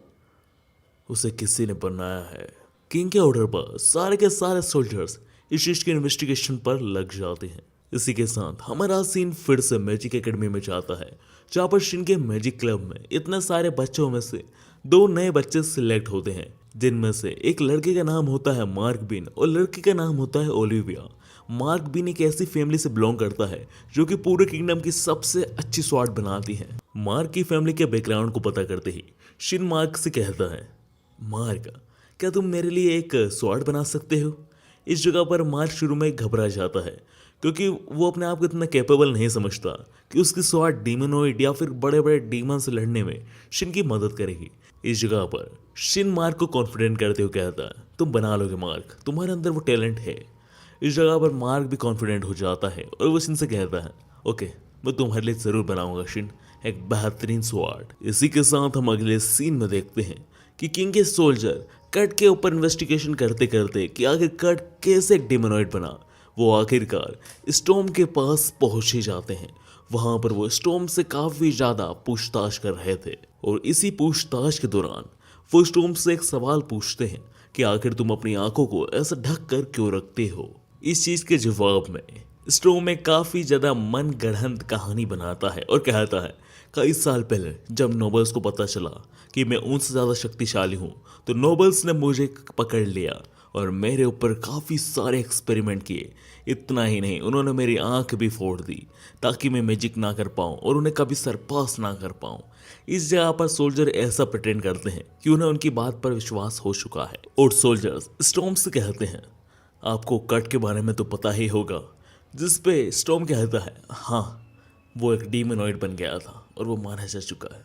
उसे किसी ने बनाया है। किंग के ऑर्डर पर सारे के सारे सोल्जर्स इस चीज़ की इन्वेस्टिगेशन पर लग जाते हैं। इसी के साथ हमारा सीन फिर से मैजिक एकेडमी में जाता है, जहाँ पर शिन के मैजिक क्लब में इतने सारे बच्चों में से 2 नए बच्चे सिलेक्ट होते हैं, जिनमें से एक लड़के का नाम होता है मार्क बीन और लड़की का नाम होता है ओलिविया। मार्क बीन एक ऐसी फैमिली से बिलोंग करता है जो कि पूरे किंगडम की सबसे अच्छी स्वॉर्ड बनाती है। मार्क की फैमिली के बैकग्राउंड को पता करते ही शिन मार्क से कहता है, मार्क क्या तुम मेरे लिए एक स्वॉर्ड बना सकते हो। इस जगह पर मार्क शुरू में घबरा जाता है क्योंकि वो अपने आप को इतना कैपेबल नहीं समझता कि उसकी स्वॉर्ड डीमोनॉइड या फिर बड़े बड़े डीमन से लड़ने में शिन की मदद करेगी। इस जगह पर शिन मार्क को कॉन्फिडेंट करते हुए कहता है, तुम बना लोगे मार्क, तुम्हारे अंदर वो टैलेंट है। इस जगह पर मार्क भी कॉन्फिडेंट हो जाता है और वो शिन से कहता है, ओके मैं तुम्हारे लिए ज़रूर बनाऊंगा शिन एक बेहतरीन स्वॉर्ड। इसी के साथ हम अगले सीन में देखते हैं कि किंग के सोल्जर कट के ऊपर इन्वेस्टिगेशन करते करते कि आखिर कट कैसे एक डिमोनॉइड बना, वो आखिरकार स्टॉर्म के पास पहुंच ही जाते हैं। वहां पर वो स्टॉर्म से काफ़ी ज़्यादा पूछताछ कर रहे थे और इसी पूछताछ के दौरान वो स्टॉर्म से एक सवाल पूछते हैं कि आखिर तुम अपनी आंखों को ऐसा ढक कर क्यों रखते हो। इस चीज़ के जवाब में स्टॉर्म में काफ़ी ज़्यादा मन गढ़ंत कहानी बनाता है और कहता है कई साल पहले जब नोबल्स को पता चला कि मैं उनसे ज़्यादा शक्तिशाली हूँ, तो नोबल्स ने मुझे पकड़ लिया और मेरे ऊपर काफ़ी सारे एक्सपेरिमेंट किए। इतना ही नहीं, उन्होंने मेरी आंख भी फोड़ दी ताकि मैं मैजिक ना कर पाऊँ और उन्हें कभी सरपास ना कर पाऊँ। इस जगह पर सोल्जर ऐसा प्रिटेंड करते हैं कि उन्हें उनकी बात पर विश्वास हो चुका है और सोल्जर्स स्टॉर्म से कहते हैं, आपको कट के बारे में तो पता ही होगा। जिस पे स्टॉर्म कहता है, हाँ, वो एक डीमोनॉइड बन गया था और वो मारा जा चुका है।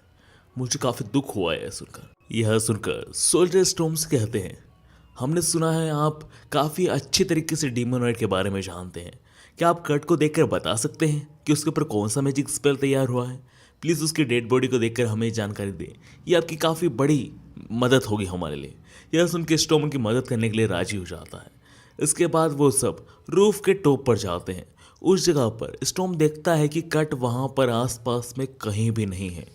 मुझे काफ़ी दुख हुआ है सुनकर। यह सुनकर सोल्जर स्टॉर्म से कहते हैं, हमने सुना है आप काफ़ी अच्छे तरीके से डीमोनॉइड के बारे में जानते हैं। क्या आप कट को देखकर बता सकते हैं कि उसके ऊपर कौन सा मैजिक स्पेल तैयार हुआ है? प्लीज़ उसकी डेड बॉडी को देखकर हमें जानकारी दें। ये आपकी काफ़ी बड़ी मदद होगी हमारे लिए। यह सुन के स्टॉर्म की मदद करने के लिए राजी हो जाता है। इसके बाद वो सब रूफ के टॉप पर जाते हैं। उस जगह पर स्टॉर्म देखता है कि कट वहाँ पर आसपास में कहीं भी नहीं है।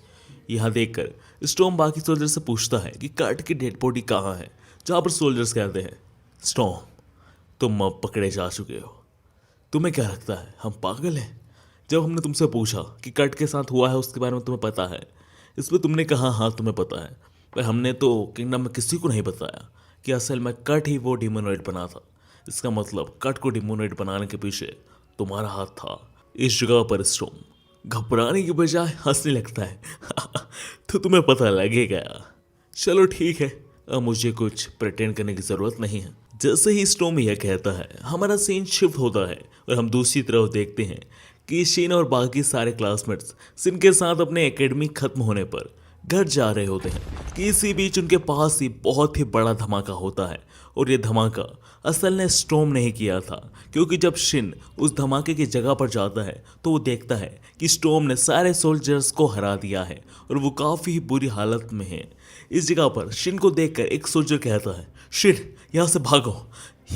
यह देखकर स्टॉर्म बाकी सोल्जर से पूछता है कि कट की डेड बॉडी कहाँ है, जहाँ पर सोल्जर्स कहते हैं, स्टॉर्म, तुम अब पकड़े जा चुके हो। तुम्हें क्या लगता है हम पागल हैं? जब हमने तुमसे पूछा कि कट के साथ हुआ है उसके बारे में तुम्हें पता है, इस पर तुमने कहा हाँ तुम्हें पता है, पर हमने तो किंगडम में किसी को नहीं बताया कि असल में कट ही वो डिमोनॉइड बना था। इसका मतलब कट को डिमोनॉइड बनाने के पीछे तुम्हारा हाथ था। इस जगह पर स्टॉर्म घबराने की बजाय हंसने लगता है। तो तुम्हें पता लगेगा। चलो ठीक है, अब मुझे कुछ प्रिटेंड करने की ज़रूरत नहीं है। जैसे ही स्टॉर्म यह कहता है, हमारा सीन शिफ्ट होता है और हम दूसरी तरफ देखते हैं कि शिन और बाकी सारे क्लासमेट्स शिन के साथ अपने एकेडमी खत्म होने पर घर जा रहे होते हैं कि इसी बीच उनके पास ही बहुत ही बड़ा धमाका होता है। और ये धमाका असल में स्टॉर्म ने ही किया था, क्योंकि जब शिन उस धमाके की जगह पर जाता है तो वो देखता है कि स्टॉर्म ने सारे सोल्जर्स को हरा दिया है और वो काफ़ी बुरी हालत में है। इस जगह पर शिन को देखकर एक सोल्जर कहता है, शिन, यहाँ से भागो,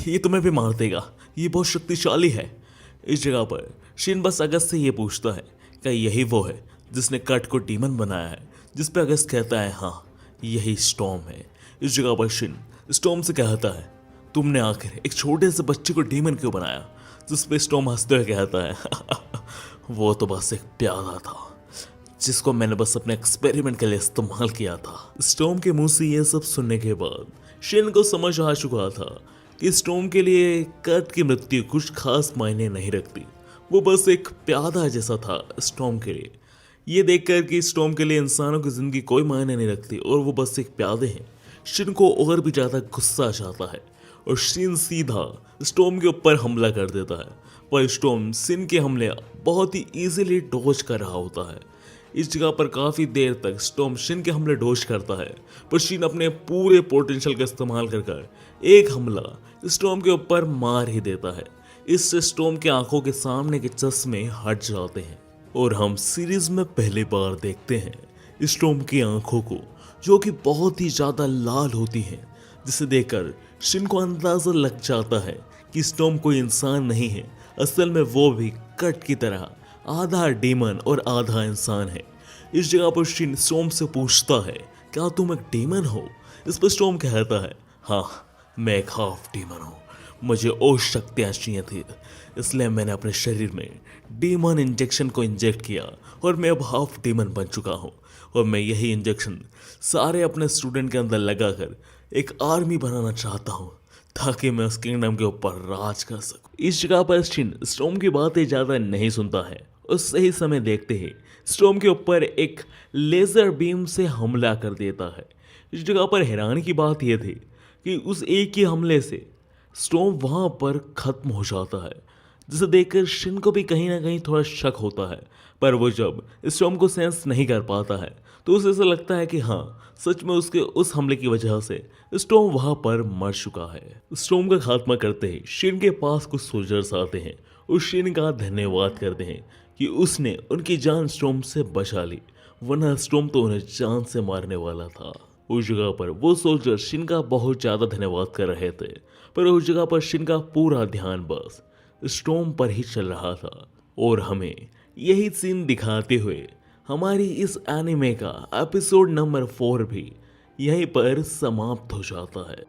ये तुम्हें भी मार देगा, ये बहुत शक्तिशाली है। इस जगह पर शिन बस अगस्त से ये पूछता है, क्या यही वो है जिसने कट को डीमन बनाया है? जिस पे अगस्त कहता है, हाँ, यही स्टॉर्म है। इस जगह पर शिन स्टॉर्म से कहता है, तुमने आखिर एक छोटे से बच्चे को डीमन क्यों बनाया? जिस पे स्टॉर्म हंसते हुए कहता है, वो तो बस एक प्यादा था जिसको मैंने बस अपने एक्सपेरिमेंट के लिए इस्तेमाल किया था। स्टॉर्म के मुंह से ये सब सुनने के बाद शिन को समझ आ चुका था कि स्टॉर्म के लिए कट की मृत्यु कुछ खास मायने नहीं रखती। वो बस एक प्यादा जैसा था स्टॉर्म के लिए। ये देखकर कि स्टॉर्म के लिए इंसानों की जिंदगी कोई मायने नहीं रखती और वो बस एक प्यादे हैं, शिन को और भी ज़्यादा गुस्सा आ जाता है और शिन सीधा स्टॉर्म के ऊपर हमला कर देता है। पर स्टॉर्म शिन के हमले बहुत ही इजीली डॉज कर रहा होता है। इस जगह पर काफ़ी देर तक स्टॉर्म शिन के हमले डॉज करता है, पर शिन अपने पूरे पोटेंशियल का इस्तेमाल कर एक हमला स्टॉर्म के ऊपर मार ही देता है। इससे स्टॉर्म के आंखों के सामने के चश्मे हट जाते हैं और हम सीरीज में पहली बार देखते हैं स्टॉर्म की आंखों को, जो कि बहुत ही ज़्यादा लाल होती हैं, जिसे देखकर शिन को अंदाजा लग जाता है कि स्टॉर्म कोई इंसान नहीं है, असल में वो भी कट की तरह आधा डीमन और आधा इंसान है। इस जगह पर शिन स्टॉर्म से पूछता है, क्या तुम एक डीमन हो? इस पर स्टॉर्म कहता है, हाँ, मैं एक हाफ डीमन हूँ, मुझे और शक्तियाँ चाहिए थी, इसलिए मैंने अपने शरीर में डीमन इंजेक्शन को इंजेक्ट किया और मैं अब हाफ डीमन बन चुका हूँ और मैं यही इंजेक्शन सारे अपने स्टूडेंट के अंदर लगाकर एक आर्मी बनाना चाहता हूँ ताकि मैं उस किंगडम के ऊपर राज कर सकूँ। इस जगह पर शिन स्टॉर्म की बातें ज़्यादा नहीं सुनता है और सही समय देखते ही स्टॉर्म के ऊपर एक लेज़र बीम से हमला कर देता है। इस जगह पर हैरानी की बात यह थी कि उस एक ही हमले से स्टॉर्म वहाँ पर ख़त्म हो जाता है, जिसे देखकर शिन को भी कहीं ना कहीं थोड़ा शक होता है। पर वो जब स्टॉर्म को सेंस नहीं कर पाता है तो उसे ऐसा लगता है कि हाँ, सच में उसके उस हमले की वजह से स्टॉर्म वहाँ पर मर चुका है। स्टॉर्म का खात्मा करते ही शिन के पास कुछ सोल्जर्स आते हैं और शिन का धन्यवाद करते हैं कि उसने उनकी जान स्टॉर्म से बचा ली, वरना स्टॉर्म तो उन्हें जान से मारने वाला था। उस जगह पर वो सोल्जर शिन का बहुत ज़्यादा धन्यवाद कर रहे थे, पर उस जगह पर शिन का पूरा ध्यान बस स्टॉर्म पर ही चल रहा था। और हमें यही सीन दिखाते हुए हमारी इस एनिमे का एपिसोड नंबर 4 भी यहीं पर समाप्त हो जाता है।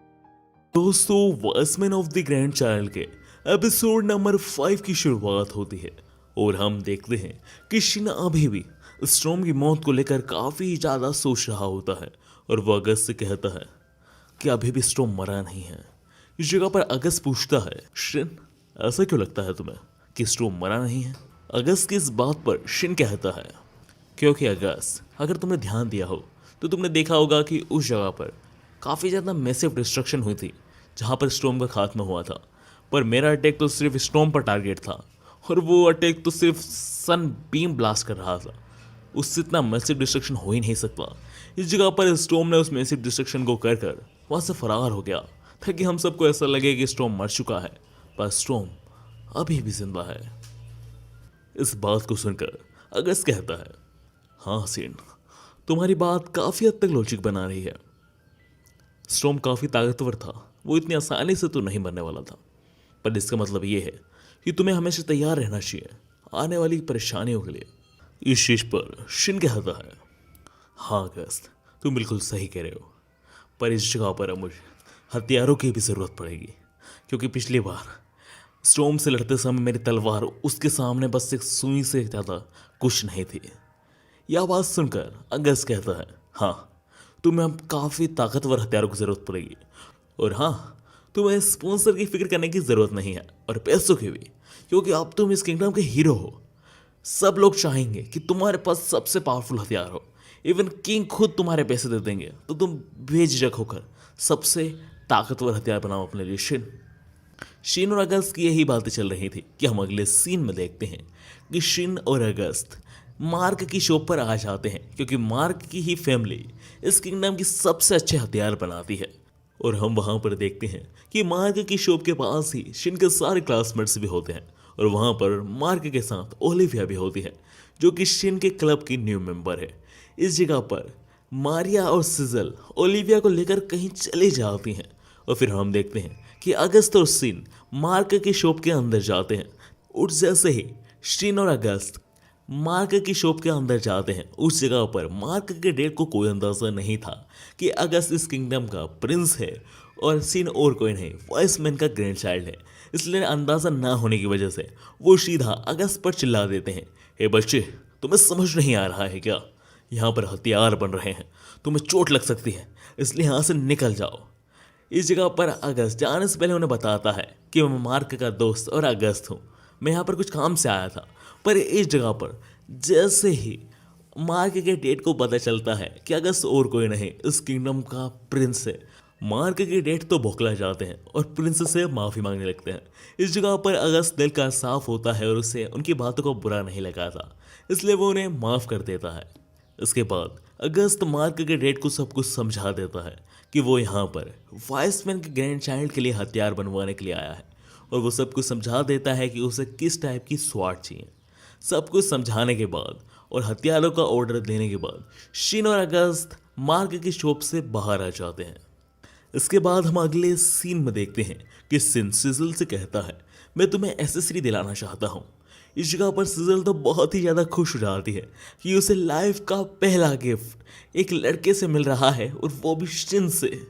दोस्तों, वॉइसमैन ऑफ द ग्रैंड चाइल्ड के एपिसोड नंबर 5 की शुरुआत होती है और हम देखते हैं कि शिन अभी भी स्टॉर्म की मौत को लेकर काफी ज्यादा सोच रहा होता है और वो अगस्त से कहता है कि अभी भी स्टॉर्म मरा नहीं है। इस जगह पर अगस्त पूछता है, शिन ऐसा क्यों लगता है तुम्हें कि स्टॉर्म मरा नहीं है? अगस्त की इस बात पर शिन कहता है, क्योंकि अगस्त, अगर तुमने ध्यान दिया हो तो तुमने देखा होगा कि उस जगह पर काफ़ी ज़्यादा मैसिव डिस्ट्रक्शन हुई थी जहाँ पर स्टॉर्म का खात्मा हुआ था, पर मेरा अटैक तो सिर्फ स्टॉर्म पर टारगेट था और वो अटैक तो सिर्फ सन बीम ब्लास्ट कर रहा था। उससे इतना मैसिव डिस्ट्रक्शन हो ही नहीं सकता। इस जगह पर स्टॉर्म ने उस मैसिव डिस्ट्रक्शन को कर कर वहाँ से फरार हो गया ताकि हम सबको ऐसा लगे कि स्टॉर्म मर चुका है, पर स्टॉर्म अभी भी जिंदा है। इस बात को सुनकर अगस्त कहता है, हाँ सीन, तुम्हारी बात काफ़ी हद तक लॉजिक बना रही है। स्टॉर्म काफ़ी ताकतवर था, वो इतनी आसानी से तो नहीं मरने वाला था, पर इसका मतलब ये है कि तुम्हें हमेशा तैयार रहना चाहिए आने वाली परेशानियों के लिए। इस चीज पर शिन कहता है, हाँ अगस्त, तुम बिल्कुल सही कह रहे हो, पर इस जगह पर अब मुझे हथियारों की भी ज़रूरत पड़ेगी, क्योंकि पिछली बार स्टॉर्म से लड़ते समय मेरी तलवार उसके सामने बस एक सुई से ज़्यादा कुछ नहीं थी। यह बात सुनकर अगस्त कहता है, हाँ तुम्हें अब काफ़ी ताकतवर हथियारों की ज़रूरत पड़ेगी, और हाँ तुम्हें स्पॉन्सर की फिक्र करने की ज़रूरत नहीं है और पैसों की भी, क्योंकि अब तुम इस किंगडम के हीरो हो। सब लोग चाहेंगे कि तुम्हारे पास सबसे पावरफुल हथियार हो, इवन किंग खुद तुम्हारे पैसे दे देंगे तो तुम बेझिझक होकर सबसे ताकतवर हथियार बनाओ अपने लिए। शिन और अगस्त की यही बातें चल रही थी कि हम अगले सीन में देखते हैं कि शिन और अगस्त मार्क की शॉप पर आ जाते हैं, क्योंकि मार्क की ही फैमिली इस किंगडम की सबसे अच्छे हथियार बनाती है। और हम वहाँ पर देखते हैं कि मार्क की शॉप के पास ही शिन के सारे क्लासमेट्स भी होते हैं, और वहाँ पर मार्क के साथ ओलिविया भी होती है जो कि शिन के क्लब की न्यू मेंबर है। इस जगह पर मारिया और सिजल ओलिविया को लेकर कहीं चली जाती हैं, और फिर हम देखते हैं कि अगस्त और शिन मार्क की शॉप के अंदर जाते हैं। और जैसे ही शिन और अगस्त मार्क की शॉप के अंदर जाते हैं, उस जगह पर मार्क के डैड को कोई अंदाजा नहीं था कि अगस्त इस किंगडम का प्रिंस है और शिन और कोई नहीं, वाइस मैन का ग्रैंड चाइल्ड है। इसलिए अंदाजा ना होने की वजह से वो सीधा अगस्त पर चिल्ला देते हैं, हे बच्चे, तुम्हें समझ नहीं आ रहा है क्या? यहाँ पर हथियार बन रहे हैं, तुम्हें चोट लग सकती है, इसलिए यहाँ से निकल जाओ। इस जगह पर अगस्त जाने से पहले उन्हें बताता है कि मैं मार्क का दोस्त और अगस्त हूँ, मैं यहाँ पर कुछ काम से आया था। पर इस जगह पर जैसे ही मार्क के डेड को पता चलता है कि अगस्त और कोई नहीं, इस किंगडम का प्रिंस है, मार्क के डेड तो बौखला जाते हैं और प्रिंस से माफ़ी मांगने लगते हैं। इस जगह पर अगस्त दिल का साफ होता है और उसे उनकी बातों को बुरा नहीं लगा था, इसलिए वो उन्हें माफ़ कर देता है। इसके बाद अगस्त मार्क के डेड को सब कुछ समझा देता है कि वो यहाँ पर वाइसमैन के ग्रैंड चाइल्ड के लिए हथियार बनवाने के लिए आया है, और वो सब कुछ समझा देता है कि उसे किस टाइप की स्वाट चाहिए। सब कुछ समझाने के बाद और हथियारों का ऑर्डर देने के बाद शिन और अगस्त मार्क की शॉप से बाहर आ जाते हैं। इसके बाद हम अगले सीन में देखते हैं कि शिन सिजल से कहता है, मैं तुम्हें एसेसरी दिलाना चाहता हूँ। इस जगह पर सिजल तो बहुत ही ज़्यादा खुश हो जाती है कि उसे लाइफ का पहला गिफ्ट एक लड़के से मिल रहा है, और वो भी शिन से।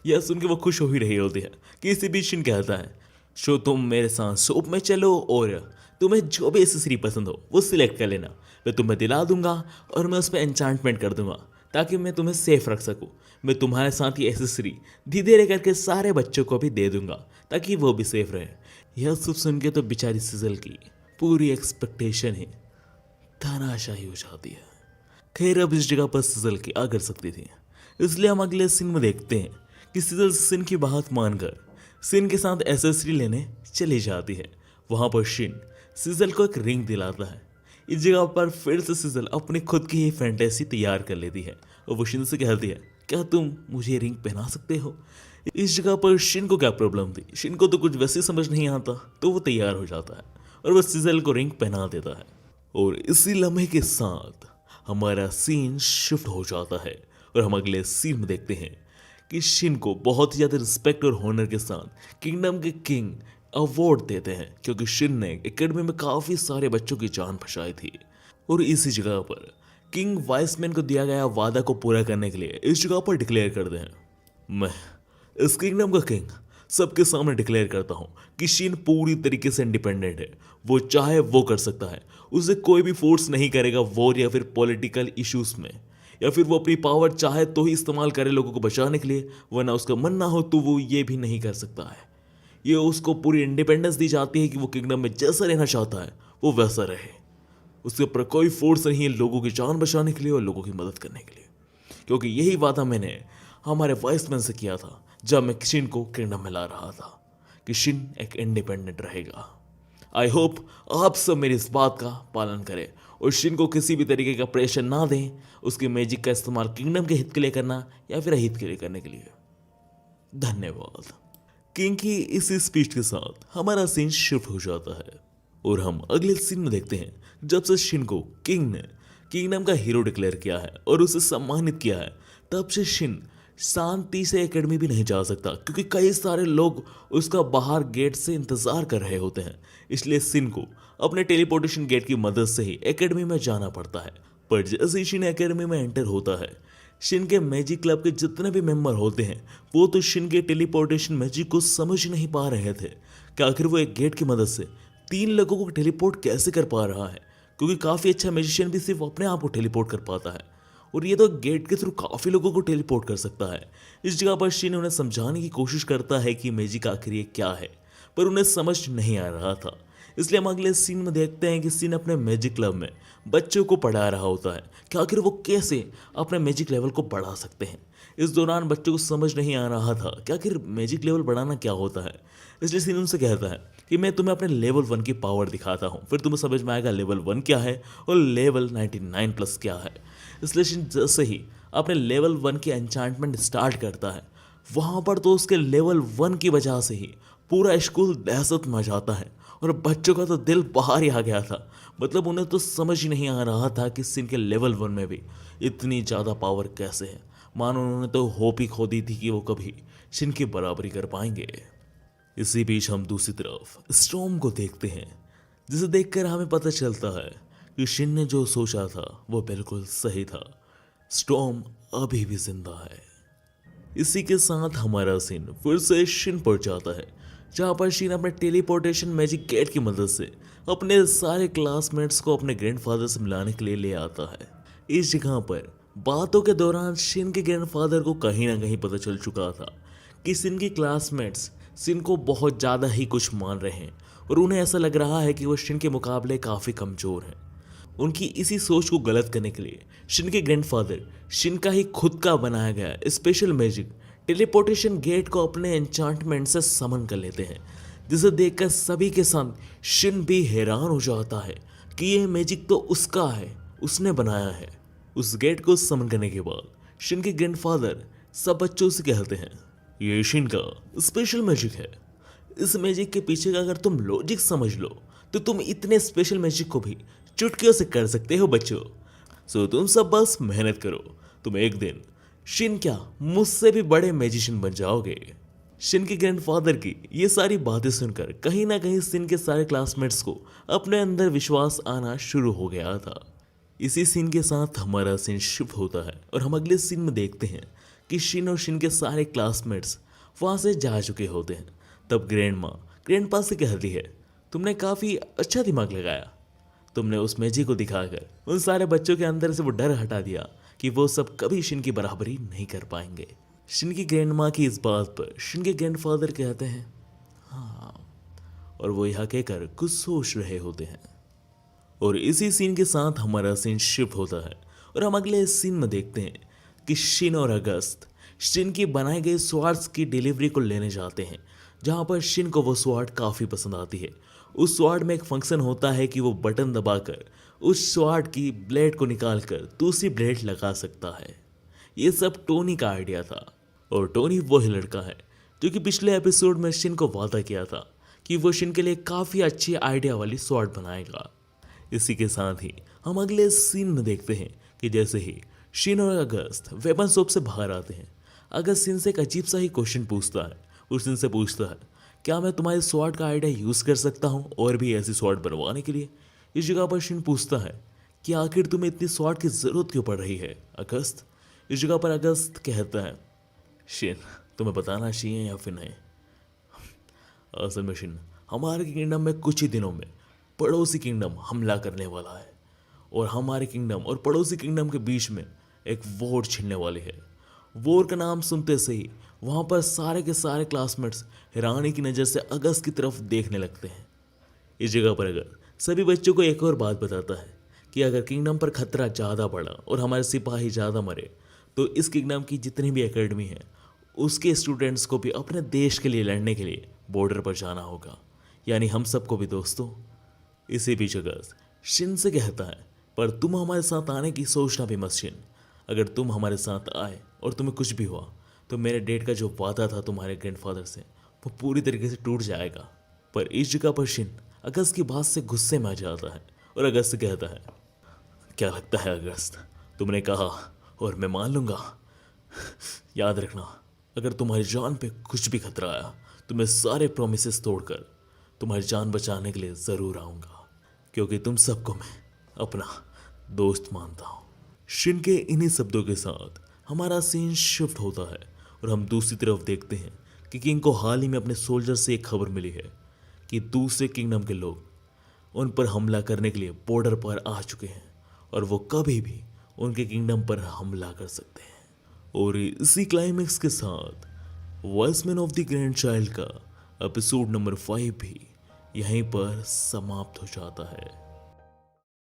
यह सुन के वो खुश हो ही रही होती है कि इसी बीच शिन कहता है, शो तुम मेरे साथ शॉप में चलो और तुम्हें जो भी एसेसरी पसंद हो वो सिलेक्ट कर लेना, मैं तुम्हें दिला दूंगा और मैं उस पर एन्चांटमेंट कर दूंगा ताकि मैं तुम्हें सेफ रख सकूं। मैं तुम्हारे साथ ये एसेसरी धीरे धीरे करके सारे बच्चों को भी दे दूंगा ताकि वो भी सेफ रहे। यह सब सुन के तो बेचारी सिजल की पूरी एक्सपेक्टेशन ही धनाशाही हो जाती है। खैर अब इस जगह पर सिजल की आ कर सकती थी, इसलिए हम अगले सीन में देखते हैं कि सिजल सिन की बात मानकर सिन के साथ एसेसरी लेने चली जाती है। वहाँ पर शिन सिजल को एक रिंग दिलाता है। इस जगह पर फिर से सिजल अपनी खुद की ही फैंटेसी तैयार कर लेती है और वो शिन से कहती है, क्या तुम मुझे रिंग पहना सकते हो? इस जगह पर शिन को क्या प्रॉब्लम थी? शिन को तो कुछ वैसे समझ नहीं आता, तो वो तैयार हो जाता है और वह सिजल को रिंग पहना देता है। और इसी लम्हे के साथ हमारा सीन शिफ्ट हो जाता है और हम अगले सीन में देखते हैं कि शिन को बहुत ही ज़्यादा रिस्पेक्ट और होनर के साथ किंगडम के किंग अवार्ड देते हैं, क्योंकि शिन ने एकेडमी में काफ़ी सारे बच्चों की जान बचाई थी। और इसी जगह पर किंग वाइसमैन को दिया गया वादा को पूरा करने के लिए इस जगह पर डिक्लेयर करते हैं, मैं इस किंगडम का किंग सबके सामने डिक्लेयर करता हूँ कि शिन पूरी तरीके से इंडिपेंडेंट है। वो चाहे वो कर सकता है, उसे कोई भी फोर्स नहीं करेगा वॉर या फिर पॉलिटिकल इश्यूज में, या फिर वो अपनी पावर चाहे तो ही इस्तेमाल करे लोगों को बचाने के लिए, वरना उसका मन ना हो तो वो ये भी नहीं कर सकता है। ये उसको पूरी इंडिपेंडेंस दी जाती है कि वो किंगडम में जैसा रहना चाहता है वो वैसा रहे। उसके ऊपर कोई फोर्स नहीं है लोगों की जान बचाने के लिए और लोगों की मदद करने के लिए, क्योंकि यही वादा मैंने हमारे वाइसमैन से किया था जब मैं शिन को किंगडम में ला रहा था कि शिन एक इंडिपेंडेंट रहेगा। आई होप आप सब मेरी इस बात का पालन करें और शिन को किसी भी तरीके का प्रेशर ना दें उसकी मैजिक का इस्तेमाल किंगडम के हित के लिए करना या फिर अहित के लिए करने के लिए। धन्यवाद। किंग की इस स्पीच के साथ हमारा सीन शिफ्ट हो जाता है और हम अगले सीन में देखते हैं जब से शिन को किंग ने किंगडम का हीरो डिक्लेयर किया है और उसे सम्मानित किया है, तब से शिन शांति से एकेडमी भी नहीं जा सकता, क्योंकि कई सारे लोग उसका बाहर गेट से इंतजार कर रहे होते हैं। इसलिए शिन को अपने टेलीपोर्टेशन गेट की मदद से ही एकेडमी में जाना पड़ता है। पर जैसे ही शिन एकेडमी में एंटर होता है, शिन के मैजिक क्लब के जितने भी मेंबर होते हैं वो तो शिन के टेलीपोर्टेशन मैजिक को समझ नहीं पा रहे थे कि आखिर वो एक गेट की मदद से 3 लोगों को टेलीपोर्ट कैसे कर पा रहा है, क्योंकि काफ़ी अच्छा मैजिशियन भी सिर्फ अपने आप को टेलीपोर्ट कर पाता है और ये तो गेट के थ्रू काफ़ी लोगों को टेलीपोर्ट कर सकता है। इस जगह पर शिन उन्हें समझाने की कोशिश करता है कि मैजिक आखिर ये क्या है, पर उन्हें समझ नहीं आ रहा था। इसलिए हम अगले सीन में देखते हैं कि शिन अपने मैजिक क्लब में बच्चों को पढ़ा रहा होता है कि आखिर वो कैसे अपने मैजिक लेवल को बढ़ा सकते हैं। इस दौरान बच्चों को समझ नहीं आ रहा था कि आखिर मैजिक लेवल बढ़ाना क्या होता है। इसलिए शिन उनसे कहता है कि मैं तुम्हें अपने लेवल 1 की पावर दिखाता हूँ, फिर तुम्हें समझ में आएगा लेवल 1 क्या है और लेवल 99 प्लस क्या है। इसलिए शिन जैसे ही अपने लेवल 1 की एन्चांटमेंट स्टार्ट करता है, वहाँ पर तो उसके लेवल 1 की वजह से ही पूरा स्कूल दहशत में जाता है और बच्चों का तो दिल बाहर ही आ गया था। मतलब उन्हें तो समझ ही नहीं आ रहा था कि शिन के लेवल 1 में भी इतनी ज़्यादा पावर कैसे है। मानो उन्होंने तो होप ही खो दी थी कि वो कभी शिन की बराबरी कर पाएंगे। इसी बीच हम दूसरी तरफ स्टॉर्म को देखते हैं, जिसे देखकर हमें पता चलता है कि शिन ने जो सोचा था वो बिल्कुल सही था। स्टॉर्म अभी भी जिंदा है। इसी के साथ हमारा सीन फिर से शिन पर जाता है, जहाँ पर शिन अपने टेलीपोर्टेशन मैजिक गेट की मदद से अपने सारे क्लासमेट्स को अपने ग्रैंडफादर से मिलाने के लिए ले आता है। इस जगह पर बातों के दौरान शिन के ग्रैंडफादर को कहीं ना कहीं पता चल चुका था कि शिन के क्लासमेट्स शिन को बहुत ज़्यादा ही कुछ मान रहे हैं और उन्हें ऐसा लग रहा है कि वो शिन के मुकाबले काफ़ी कमज़ोर हैं। उनकी इसी सोच को गलत करने के लिए शिन के ग्रैंडफादर शिन का ही खुद का बनाया गया स्पेशल मैजिक टेलीपोर्टेशन गेट को अपने एन्चांटमेंट से समन कर लेते हैं, जिसे देखकर सभी के साथ शिन भी हैरान हो जाता है कि यह मैजिक तो उसका है, उसने बनाया है। उस गेट को समन करने के बाद शिन के ग्रैंडफादर सब बच्चों से कहते हैं, ये शिन का स्पेशल मैजिक है। इस मैजिक के पीछे का अगर तुम लॉजिक समझ लो तो तुम इतने स्पेशल मैजिक को भी चुटकियों से कर सकते हो बच्चों। सो तुम सब बस मेहनत करो, तुम एक दिन शिन क्या मुझसे भी बड़े मैजिशियन बन जाओगे। शिन के ग्रैंडफादर की ये सारी बातें सुनकर कहीं ना कहीं शिन के सारे क्लासमेट्स को अपने अंदर विश्वास आना शुरू हो गया था। इसी सीन के साथ हमारा सीन शिफ्ट होता है और हम अगले सीन में देखते हैं कि शिन और शिन के सारे क्लासमेट्स वहाँ से जा चुके होते हैं। तब ग्रैंडपा से कहती है, तुमने काफ़ी अच्छा दिमाग लगाया, तुमने उस मैजिक को दिखाकर उन सारे बच्चों के अंदर से वो डर हटा दिया कि वो सब कभी शिन की बराबरी नहीं कर पाएंगे। शिन की ग्रैंडमा की इस बात पर शिन के ग्रैंडफादर कहते हैं हाँ, और वो यह कहकर कुछ सोच रहे होते हैं। और इसी सीन के साथ हमारा सीन शिफ्ट होता है और हम अगले सीन में देखते हैं कि शिन और अगस्त शिन की बनाई गई स्वॉर्ड्स की डिलीवरी को लेने जाते हैं, जहाँ पर शिन को वो स्वॉर्ड काफ़ी पसंद आती है। उस स्वॉर्ड में एक फंक्शन होता है कि वो बटन दबाकर उस स्वॉर्ड की ब्लेड को निकालकर दूसरी ब्लेड लगा सकता है। ये सब टोनी का आइडिया था और टोनी वही लड़का है जो कि पिछले एपिसोड में शिन को वादा किया था कि वो शिन के लिए काफ़ी अच्छी आइडिया वाली स्वॉर्ड बनाएगा। इसी के साथ ही हम अगले सीन में देखते हैं कि जैसे ही शिन और अगस्त वेपन शॉप से बाहर आते हैं, अगस्त शिन से एक अजीब सा ही क्वेश्चन पूछता है। उस शिन से पूछता है, क्या मैं तुम्हारे स्वॉर्ड का आइडिया यूज़ कर सकता हूँ और भी ऐसी स्वॉर्ड बनवाने के लिए। इस जगह पर शिन पूछता है कि आखिर तुम्हें इतनी स्वॉर्ड की ज़रूरत क्यों पड़ रही है अगस्त। इस जगह पर अगस्त कहता है, शिन तुम्हें बताना चाहिए या फिर नहीं। असल में शिन, हमारे किंगडम में कुछ ही दिनों में पड़ोसी किंगडम हमला करने वाला है और हमारे किंगडम और पड़ोसी किंगडम के बीच में एक वॉर छिड़ने वाली है। वॉर का नाम सुनते से ही वहाँ पर सारे के सारे क्लासमेट्स हैरानी की नज़र से अगस्त की तरफ देखने लगते हैं। इस जगह पर अगर सभी बच्चों को एक और बात बताता है कि अगर किंगडम पर खतरा ज़्यादा बढ़ा और हमारे सिपाही ज़्यादा मरे तो इस किंगडम की जितनी भी एकेडमी है उसके स्टूडेंट्स को भी अपने देश के लिए लड़ने के लिए बॉर्डर पर जाना होगा, यानी हम सबको भी दोस्तों। इसी बीच अगस्त शिन से कहता है, पर तुम हमारे साथ आने की सोचना भी मत शिन। अगर तुम हमारे साथ आए और तुम्हें कुछ भी हुआ तो मेरे डैड का जो वादा था तुम्हारे ग्रैंडफादर से वो पूरी तरीके से टूट जाएगा। पर इस जगह पर शिन अगस्त की बात से गुस्से में आ जाता है और अगस्त से कहता है, क्या लगता है अगस्त, तुमने कहा और मैं मान लूंगा। याद रखना, अगर तुम्हारी जान पे कुछ भी खतरा आया तो मैं सारे प्रोमिसेस तोड़कर तुम्हारी जान बचाने के लिए ज़रूर आऊँगा, क्योंकि तुम सबको मैं अपना दोस्त मानता हूँ। शिन के इन्हीं शब्दों के साथ हमारा सीन शिफ्ट होता है और हम दूसरी तरफ देखते हैं कि किंग को हाल ही में अपने सोल्जर से एक खबर मिली है कि दूसरे किंगडम के लोग उन पर हमला करने के लिए बॉर्डर पर आ चुके हैं और वो कभी भी उनके किंगडम पर हमला कर सकते हैं। और इसी क्लाइमेक्स के साथ voice man of the grand child का एपिसोड नंबर 5 भी यहीं पर समाप्त हो जाता है।